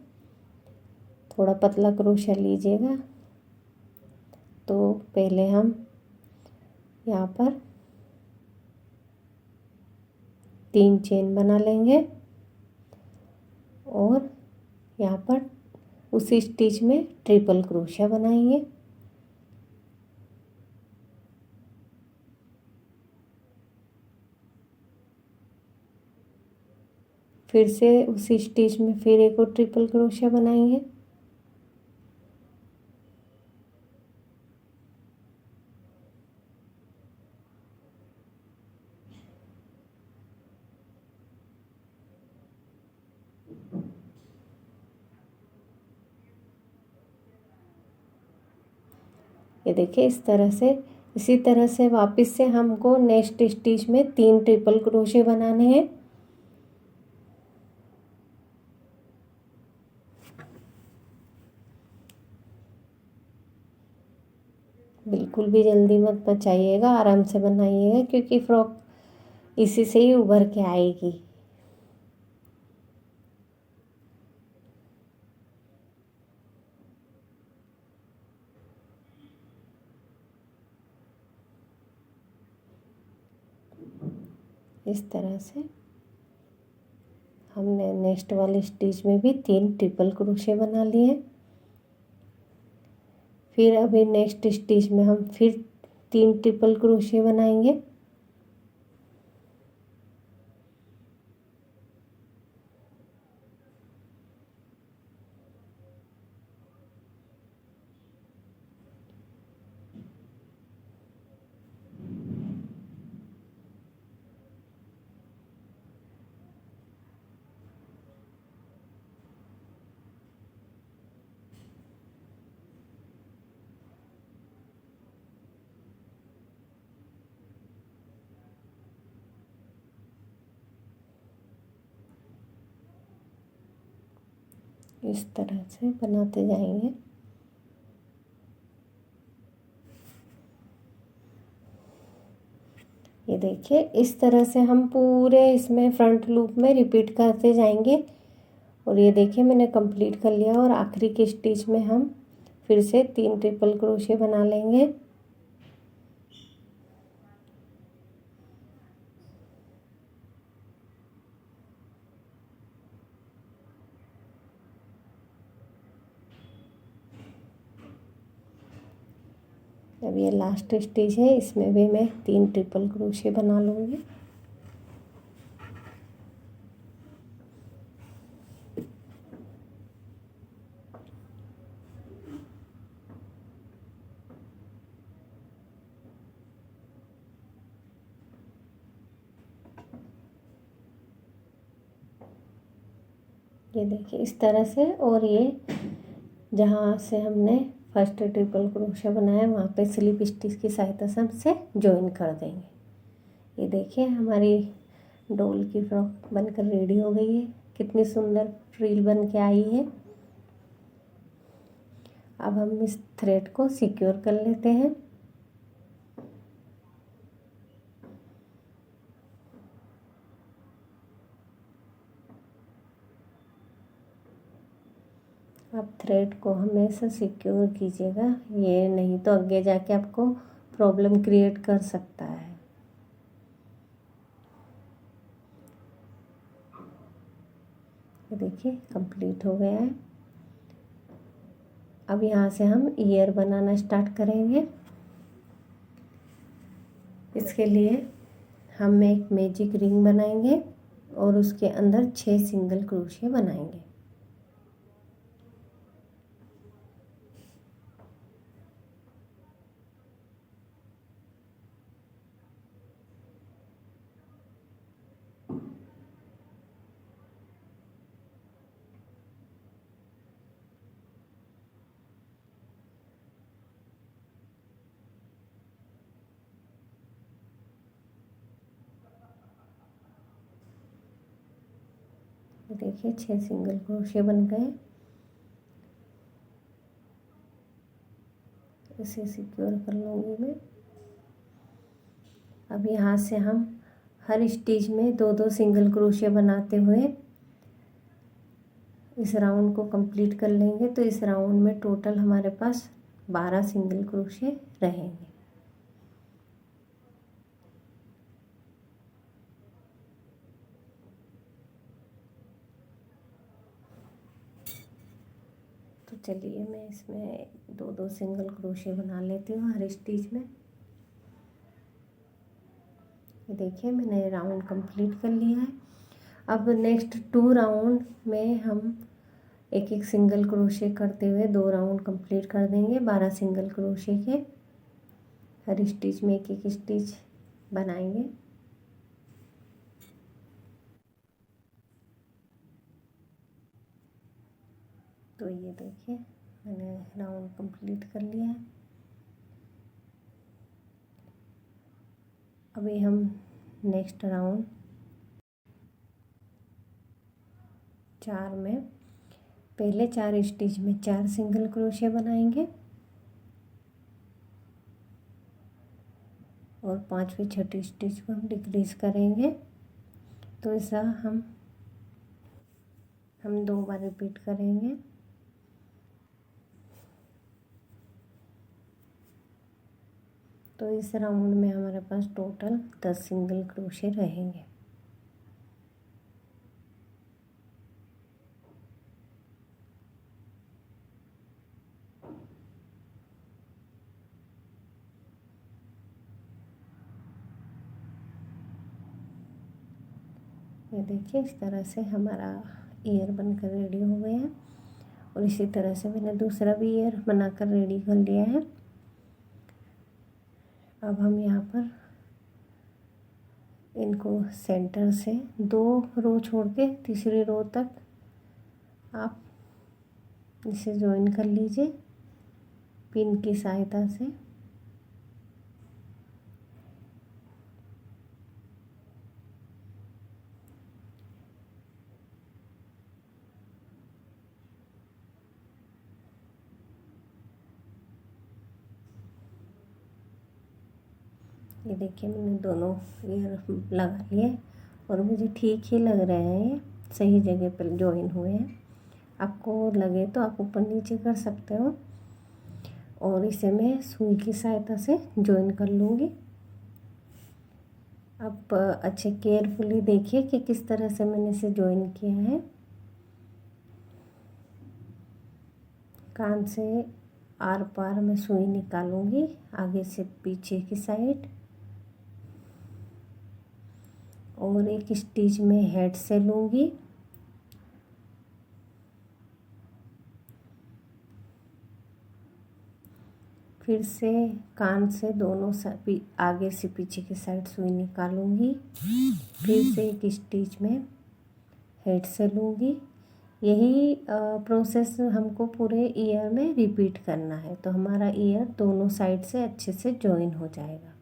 थोड़ा पतला क्रोशिया लीजिएगा। तो पहले हम यहाँ पर 3 चेन बना लेंगे और यहाँ पर उसी स्टिच में ट्रिपल क्रोशिया बनाएंगे। फिर से उसी स्टिच में फिर एक और ट्रिपल क्रोशिया बनाएंगे। ये देखिए इस तरह से, इसी तरह से वापस से हमको नेक्स्ट स्टिच में 3 ट्रिपल क्रोशिया बनाने हैं। बिल्कुल भी जल्दी मत मचाइएगा, आराम से बनाइएगा, क्योंकि फ्रॉक इसी से ही उभर के आएगी। इस तरह से हमने नेक्स्ट वाले स्टिच में भी 3 ट्रिपल क्रोशिया बना लिए। फिर अभी नेक्स्ट स्टिच में हम फिर 3 ट्रिपल क्रोशिया बनाएंगे। इस तरह से बनाते जाएंगे। ये देखिए इस तरह से हम पूरे इसमें फ्रंट लूप में रिपीट करते जाएंगे। और ये देखिए मैंने कंप्लीट कर लिया और आखिरी के स्टिच में हम फिर से 3 ट्रिपल क्रोशिया बना लेंगे। अब ये लास्ट स्टिच है, इसमें भी मैं 3 ट्रिपल क्रोशिया बना लूँगी। ये देखिए इस तरह से, और ये जहाँ से हमने फर्स्ट ट्रिपल क्रोशिया बनाया वहाँ पे स्लिप स्टिच की सहायता से हम इसे ज्वाइन कर देंगे। ये देखिए हमारी डॉल की फ्रॉक बनकर रेडी हो गई है। कितनी सुंदर फ्रिल बन के आई है। अब हम इस थ्रेड को सिक्योर कर लेते हैं। आप थ्रेड को हमेशा सिक्योर कीजिएगा, ये नहीं तो आगे जाके आपको प्रॉब्लम क्रिएट कर सकता है। ये देखिए कंप्लीट हो गया है। अब यहाँ से हम ईयर बनाना स्टार्ट करेंगे। इसके लिए हम एक मैजिक रिंग बनाएंगे और उसके अंदर 6 सिंगल क्रोशिया बनाएंगे। देखिए 6 सिंगल क्रोशिया बन गए। इसे सिक्योर कर लूँगी मैं। अब यहाँ से हम हर स्टिच में 2-2 सिंगल क्रोशिया बनाते हुए इस राउंड को कंप्लीट कर लेंगे। तो इस राउंड में टोटल हमारे पास 12 सिंगल क्रोशिया रहेंगे। तो चलिए मैं इसमें 2-2 सिंगल क्रोशिया बना लेती हूँ हर स्टिच में। ये देखिए मैंने राउंड कंप्लीट कर लिया है। अब नेक्स्ट 2 राउंड में हम एक एक सिंगल क्रोशिया करते हुए 2 राउंड कंप्लीट कर देंगे। 12 सिंगल क्रोशिया के हर स्टिच में एक एक स्टिच बनाएंगे। तो ये देखिए मैंने राउंड कंप्लीट कर लिया है। अभी हम नेक्स्ट राउंड 4 में पहले 4 स्टिच में 4 सिंगल क्रोशिया बनाएंगे और 5वीं 6ठी स्टिच को हम डिक्रीज करेंगे। तो ऐसा हम 2 बार रिपीट करेंगे। तो इस राउंड में हमारे पास टोटल 10 सिंगल क्रोशिया रहेंगे। ये देखिए इस तरह से हमारा ईयर बनकर रेडी हो गया है। और इसी तरह से मैंने दूसरा भी ईयर बनाकर रेडी कर लिया है। अब हम यहाँ पर इनको सेंटर से 2 रो छोड़ के तीसरी रो तक आप इसे ज्वाइन कर लीजिए पिन की सहायता से। ये देखिए मैंने दोनों ईयर लगा लिए और मुझे ठीक ही लग रहे हैं, ये सही जगह पर ज्वाइन हुए हैं। आपको लगे तो आप ऊपर नीचे कर सकते हो। और इसे मैं सुई की सहायता से ज्वाइन कर लूँगी। आप अच्छे केयरफुली देखिए कि किस तरह से मैंने इसे ज्वाइन किया है। कान से आर पार मैं सुई निकालूंगी आगे से पीछे की साइड, और एक स्टिच में हेड से लूँगी। फिर से कान से दोनों आगे से पीछे की साइड सुई निकालूंगी। फिर से एक स्टिच में हेड से लूँगी। यही प्रोसेस हमको पूरे ईयर में रिपीट करना है, तो हमारा ईयर दोनों साइड से अच्छे से जॉइन हो जाएगा।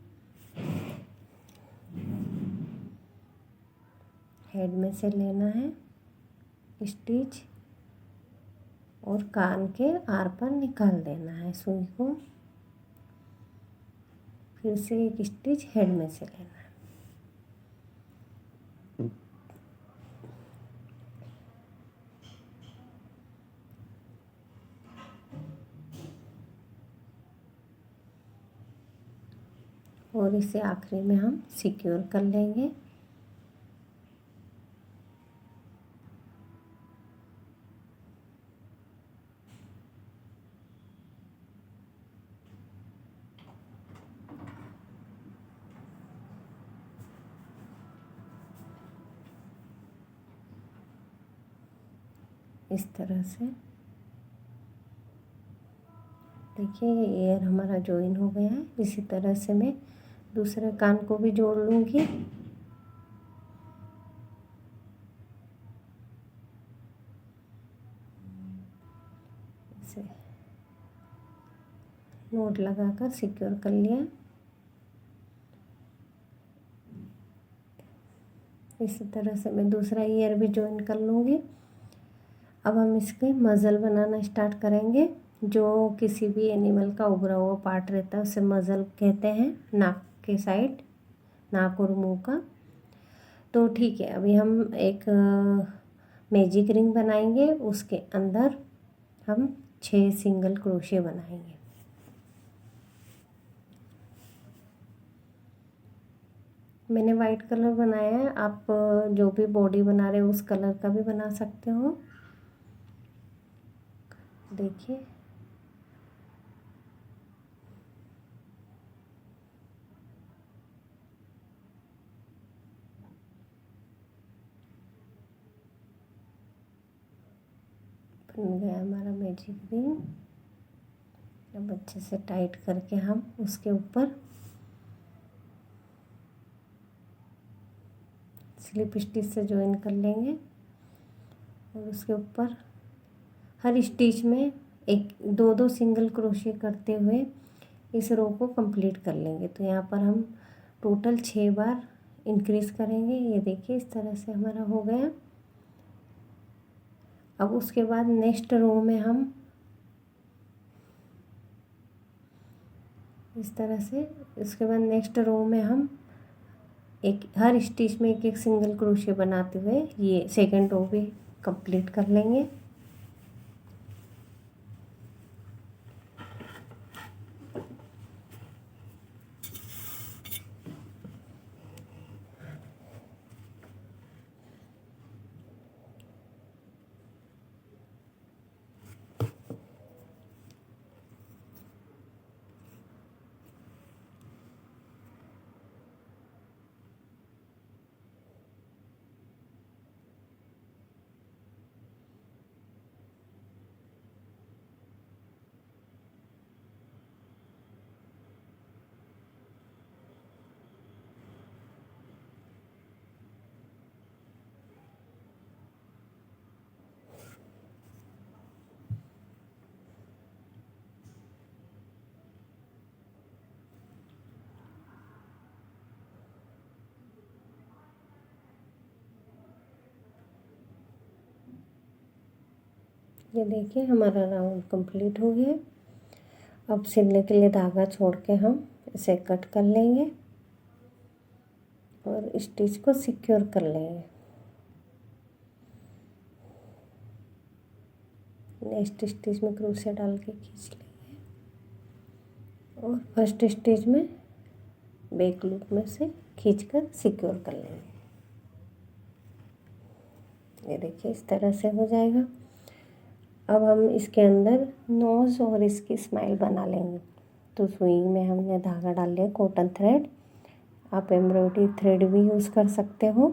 हेड में से लेना है स्टिच और कान के आर पर निकाल देना है सुई को। फिर से एक स्टिच हेड में से लेना है। और इसे आखिरी में हम सिक्योर कर लेंगे। इस तरह से देखिए ये ईयर हमारा जॉइन हो गया है। इसी तरह से मैं दूसरे कान को भी जोड़ लूँगी। इसे नोट लगाकर सिक्योर कर लिया। इसी तरह से मैं दूसरा ईयर भी जॉइन कर लूँगी। अब हम इसके मज़ल बनाना स्टार्ट करेंगे। जो किसी भी एनिमल का उभरा हुआ पार्ट रहता है उसे मज़ल कहते हैं, नाक के साइड, नाक और मुंह का। तो ठीक है, अभी हम एक मैजिक रिंग बनाएंगे। उसके अंदर हम 6 सिंगल क्रोशे बनाएंगे। मैंने वाइट कलर बनाया है, आप जो भी बॉडी बना रहे हो उस कलर का भी बना सकते हो। देखिए बन गया हमारा मैजिक रिंग। अब अच्छे से टाइट करके हम उसके ऊपर स्लिप स्टिच से ज्वाइन कर लेंगे और उसके ऊपर हर स्टिच में एक दो दो सिंगल क्रोशे करते हुए इस रो को कंप्लीट कर लेंगे। तो यहाँ पर हम टोटल 6 बार इंक्रीज़ करेंगे। ये देखिए इस तरह से हमारा हो गया। अब उसके बाद नेक्स्ट रो में हम इस तरह से, उसके बाद नेक्स्ट रो में हम एक हर स्टिच में एक एक सिंगल क्रोशे बनाते हुए ये सेकंड रो भी कंप्लीट कर लेंगे। ये देखिए हमारा राउंड कंप्लीट हो गया। अब सिलने के लिए धागा छोड़ के हम इसे कट कर लेंगे और स्टिच को सिक्योर कर लेंगे। नेक्स्ट स्टिच में क्रोशे डाल के खींच लेंगे और फर्स्ट स्टिच में बैक लूप में से खींचकर सिक्योर कर लेंगे। ये देखिए इस तरह से हो जाएगा। अब हम इसके अंदर नोज़ और इसकी स्माइल बना लेंगे। तो सुई में हमने धागा डाल लिया कॉटन थ्रेड, आप एम्ब्रॉयडरी थ्रेड भी यूज़ कर सकते हो।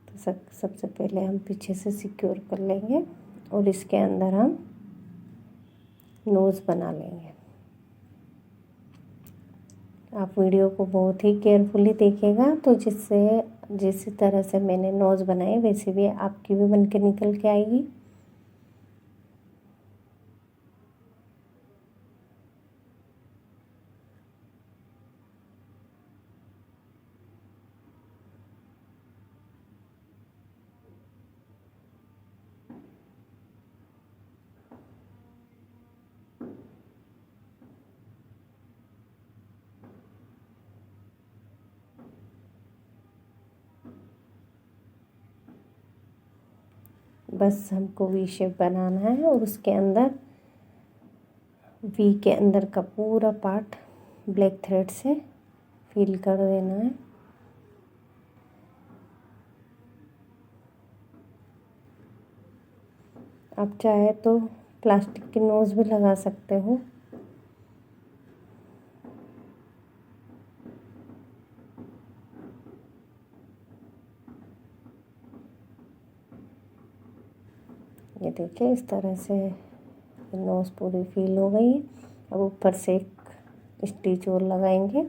तो सबसे पहले हम पीछे से सिक्योर कर लेंगे और इसके अंदर हम नोज़ बना लेंगे। आप वीडियो को बहुत ही केयरफुली देखिएगा, तो जिस तरह से मैंने नोज़ बनाए वैसे भी आपकी भी बन के निकल के आएगी। बस हमको वी शेप बनाना है और उसके अंदर वी के अंदर का पूरा पार्ट ब्लैक थ्रेड से फिल कर देना है। आप चाहे तो प्लास्टिक की नोज़ भी लगा सकते हो। ये देखिए इस तरह से नोज़ पूरी फिल हो गई है। अब ऊपर से एक स्टिच और लगाएंगे।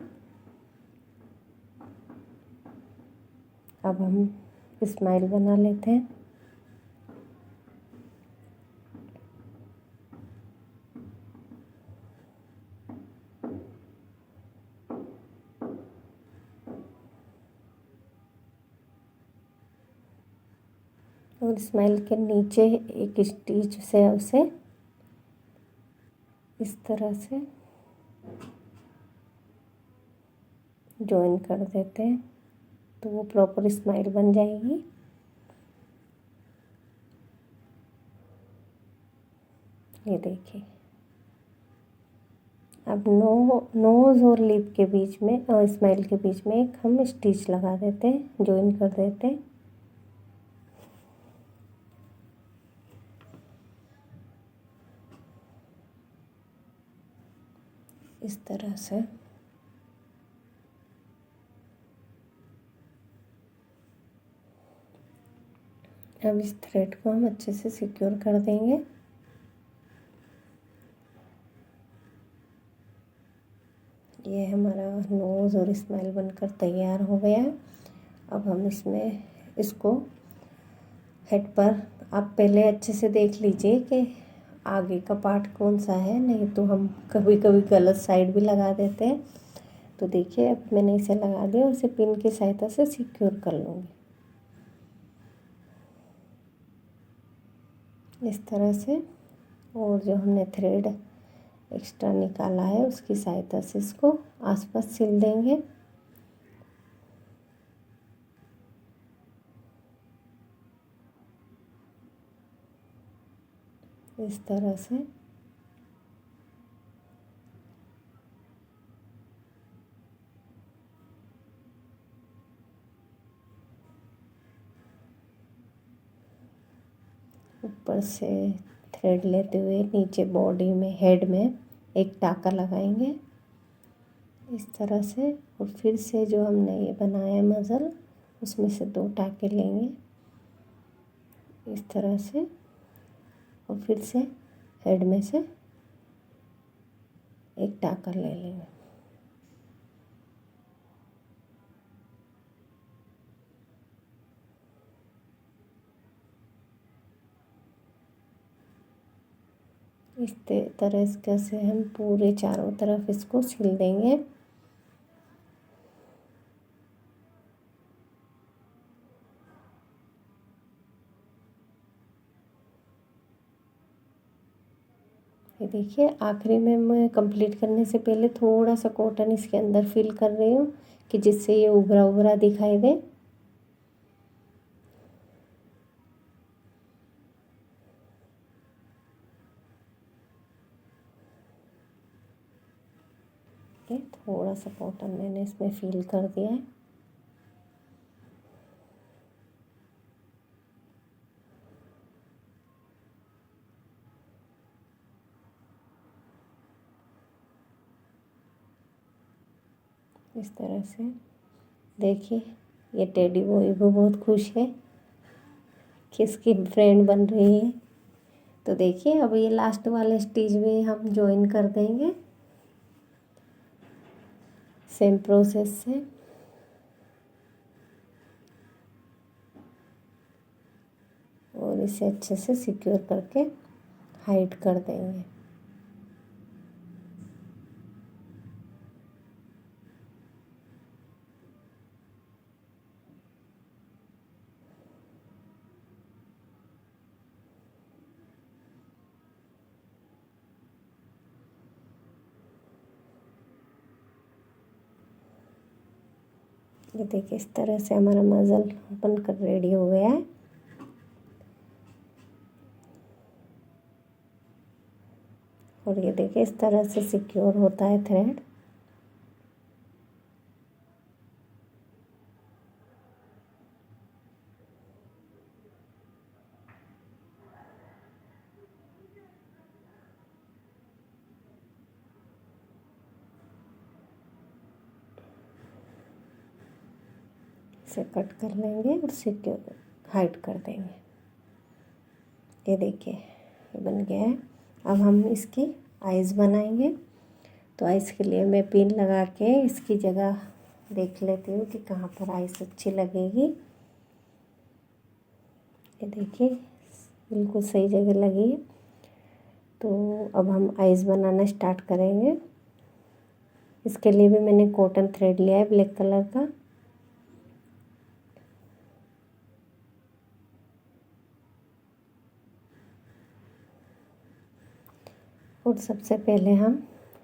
अब हम स्माइल बना लेते हैं। और स्माइल के नीचे एक स्टिच से उसे इस तरह से जॉइन कर देते हैं, तो वो प्रॉपर स्माइल बन जाएगी। ये देखिए, अब नोज़ और लिप के बीच में और स्माइल के बीच में एक हम स्टिच लगा देते हैं, जॉइन कर देते हैं। इस तरह से अब इस थ्रेड को हम अच्छे से सिक्योर कर देंगे। ये हमारा नोज़ और स्माइल बनकर तैयार हो गया है। अब हम इसको हेड पर आप पहले अच्छे से देख लीजिए कि आगे का पार्ट कौन सा है, नहीं तो हम कभी कभी गलत साइड भी लगा देते हैं। तो देखिए अब मैंने इसे लगा दिया और इसे पिन की सहायता से सिक्योर कर लूँगी इस तरह से। और जो हमने थ्रेड एक्स्ट्रा निकाला है उसकी सहायता से इसको आसपास सिल देंगे। इस तरह से ऊपर से थ्रेड लेते हुए नीचे बॉडी में हेड में एक टाका लगाएंगे इस तरह से। और फिर से जो हमने ये बनाया मज़ल उसमें से 2 टाके लेंगे इस तरह से, और फिर से हेड में से एक टाका ले लेंगे। इस तरह से हम पूरे चारों तरफ इसको सिल देंगे। ये देखिए आखिरी में मैं कंप्लीट करने से पहले थोड़ा सा कॉटन इसके अंदर फिल कर रही हूँ कि जिससे ये उभरा उभरा दिखाई दे। ये थोड़ा सा कॉटन मैंने इसमें फिल कर दिया है। इस तरह से देखिए ये टेडी बॉय भी बहुत खुश है कि इसकी फ्रेंड बन रही है। तो देखिए अब ये लास्ट वाले स्टिच में हम जॉइन कर देंगे सेम प्रोसेस से और इसे अच्छे से सिक्योर करके हाइड कर देंगे। ये देखिए इस तरह से हमारा मज़ल बनकर रेडी हो गया है। और ये देखिए इस तरह से सिक्योर होता है थ्रेड। इसे कट कर लेंगे और सिक्योर हाइड कर देंगे। ये देखिए ये बन गया है। अब हम इसकी आइज़ बनाएंगे। तो आइज़ के लिए मैं पिन लगा के इसकी जगह देख लेती हूँ कि कहाँ पर आइज़ अच्छी लगेगी। ये देखिए बिल्कुल सही जगह लगी है। तो अब हम आइज़ बनाना स्टार्ट करेंगे। इसके लिए भी मैंने कॉटन थ्रेड लिया है ब्लैक कलर का। और सबसे पहले हम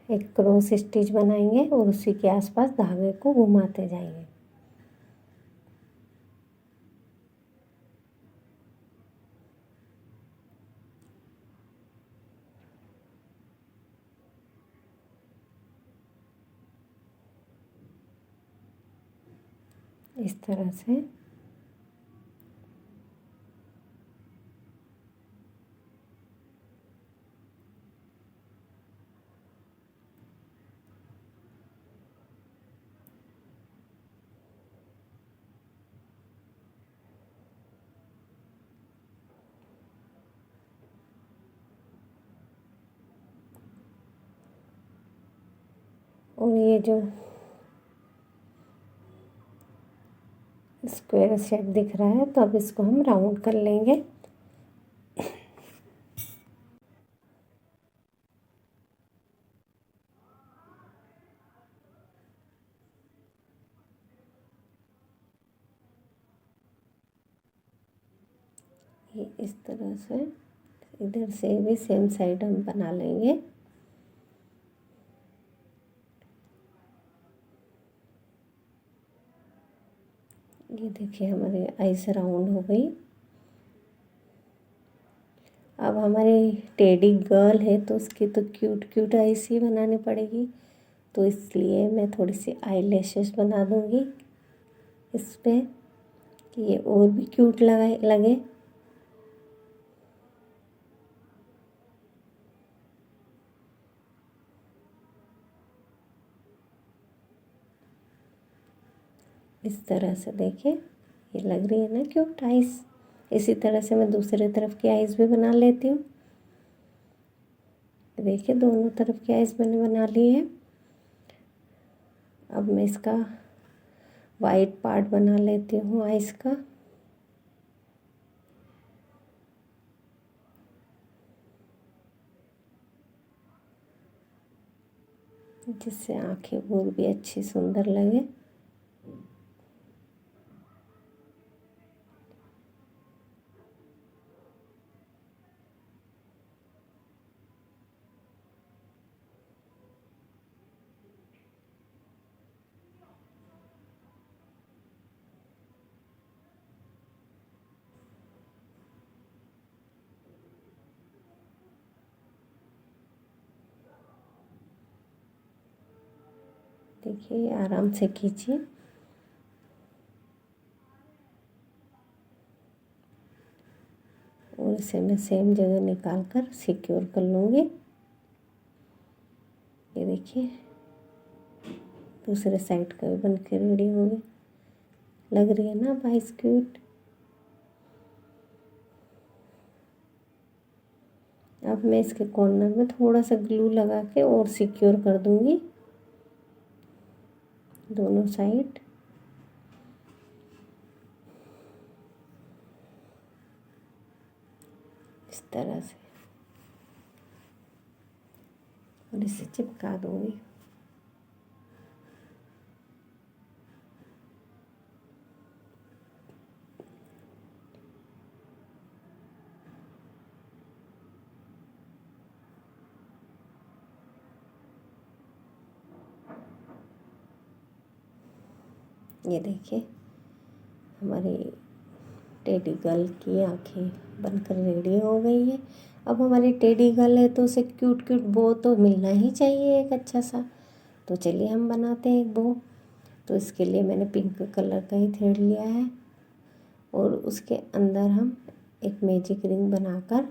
एक क्रॉस स्टिच बनाएंगे और उसी के आसपास धागे को घुमाते जाएंगे। इस तरह से और ये जो स्क्वायर शेप दिख रहा है तो अब इसको हम राउंड कर लेंगे। ये इस तरह से इधर से भी सेम साइड हम बना लेंगे। ये देखिए हमारी आइस राउंड हो गई। अब हमारी टेडी गर्ल है तो उसकी तो क्यूट क्यूट आइस ही बनानी पड़ेगी। तो इसलिए मैं थोड़ी सी आई लैशेस बना दूँगी इस पर कि ये और भी क्यूट लगे। इस तरह से देखिए ये लग रही है ना क्यूट आइस। इसी तरह से मैं दूसरी तरफ की आइस भी बना लेती हूँ। देखिए दोनों तरफ की आइस मैंने बना ली है। अब मैं इसका वाइट पार्ट बना लेती हूँ आइस का। जिससे आँखें और भी अच्छी सुंदर लगे। देखिए आराम से खींचिए। और इसे मैं सेम जगह निकाल कर सिक्योर कर लूँगी। ये देखिए दूसरे साइड का भी बन के रेडी हो गया। लग रही है ना आइस क्यूट। अब मैं इसके कॉर्नर में थोड़ा सा ग्लू लगा के और सिक्योर कर दूँगी। दोनों साइड। इस तरह से, और इसे चिपका दूंगी। ये देखिए हमारी टेडी गर्ल की आंखें बनकर रेडी हो गई है। अब हमारी टेडी गर्ल है तो उसे क्यूट क्यूट बो तो मिलना ही चाहिए एक अच्छा सा। तो चलिए हम बनाते हैं एक बो। तो इसके लिए मैंने पिंक कलर का ही थ्रेड लिया है और उसके अंदर हम एक मैजिक रिंग बनाकर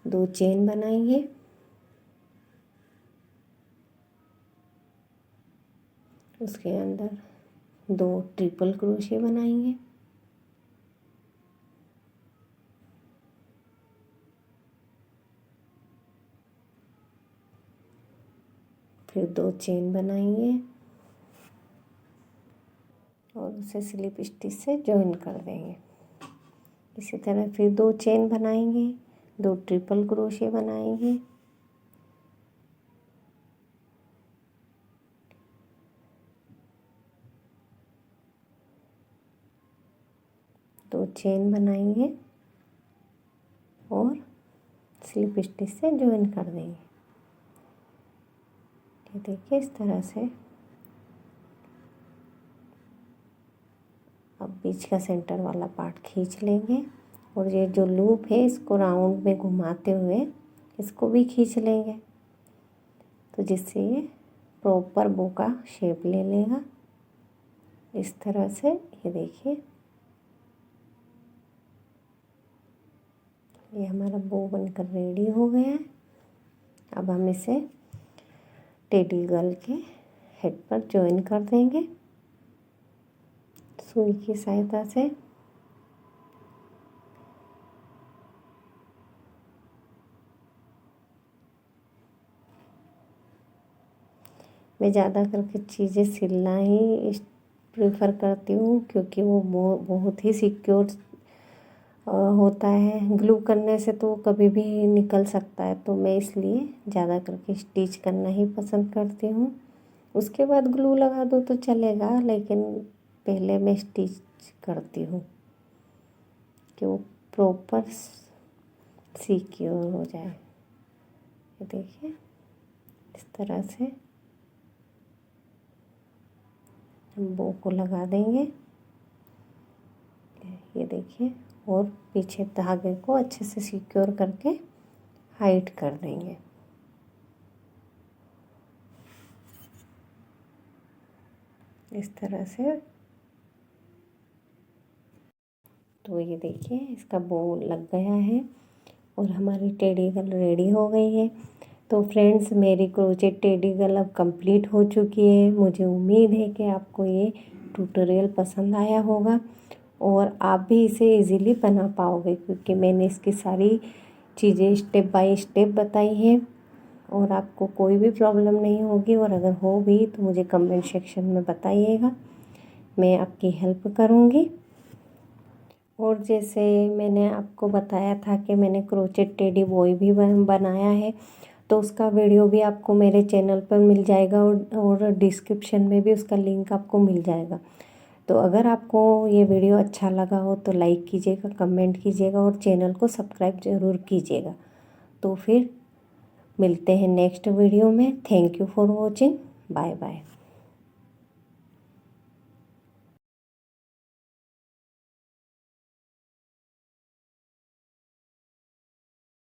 2 चेन बनाएंगे। उसके अंदर 2 ट्रिपल क्रोशे बनाएंगे। फिर 2 चेन बनाएंगे और उसे स्लिप स्टिच से जॉइन कर देंगे। इसी तरह फिर 2 चेन बनाएंगे, 2 ट्रिपल क्रोशे बनाएंगे, दो चेन बनाएंगे और स्लिप स्टिच से जॉइन कर देंगे। ये देखिए इस तरह से। अब बीच का सेंटर वाला पार्ट खींच लेंगे और ये जो लूप है इसको राउंड में घुमाते हुए इसको भी खींच लेंगे, तो जिससे ये प्रॉपर बो का शेप ले लेगा। इस तरह से ये देखिए ये हमारा बो बनकर रेडी हो गया है। अब हम इसे टेडी गर्ल के हेड पर जॉइन कर देंगे सुई की सहायता से। मैं ज़्यादा करके चीज़ें सिलना ही प्रेफर करती हूँ क्योंकि वो बहुत ही सिक्योर होता है। ग्लू करने से तो कभी भी निकल सकता है, तो मैं इसलिए ज़्यादा करके स्टिच करना ही पसंद करती हूँ। उसके बाद ग्लू लगा दो तो चलेगा, लेकिन पहले मैं स्टिच करती हूँ कि वो प्रॉपर सिक्योर हो जाए। ये देखिए इस तरह से हम बो को लगा देंगे। ये देखिए, और पीछे धागे को अच्छे से सिक्योर करके हाइट कर देंगे। इस तरह से। तो ये देखिए इसका बो लग गया है और हमारी टेडी गर्ल रेडी हो गई है। तो फ्रेंड्स, मेरी क्रोचेट टेडी गर्ल अब कंप्लीट हो चुकी है। मुझे उम्मीद है कि आपको ये ट्यूटोरियल पसंद आया होगा और आप भी इसे इजीली बना पाओगे, क्योंकि मैंने इसकी सारी चीज़ें स्टेप बाय स्टेप बताई है और आपको कोई भी प्रॉब्लम नहीं होगी। और अगर हो भी तो मुझे कमेंट सेक्शन में बताइएगा, मैं आपकी हेल्प करूँगी। और जैसे मैंने आपको बताया था कि मैंने क्रोचेट टेडी बॉय भी बनाया है, तो उसका वीडियो भी आपको मेरे चैनल पर मिल जाएगा और डिस्क्रिप्शन में भी उसका लिंक आपको मिल जाएगा। तो अगर आपको ये वीडियो अच्छा लगा हो तो लाइक कीजिएगा, कमेंट कीजिएगा और चैनल को सब्सक्राइब ज़रूर कीजिएगा। तो फिर मिलते हैं नेक्स्ट वीडियो में। Thank you for watching. Bye bye.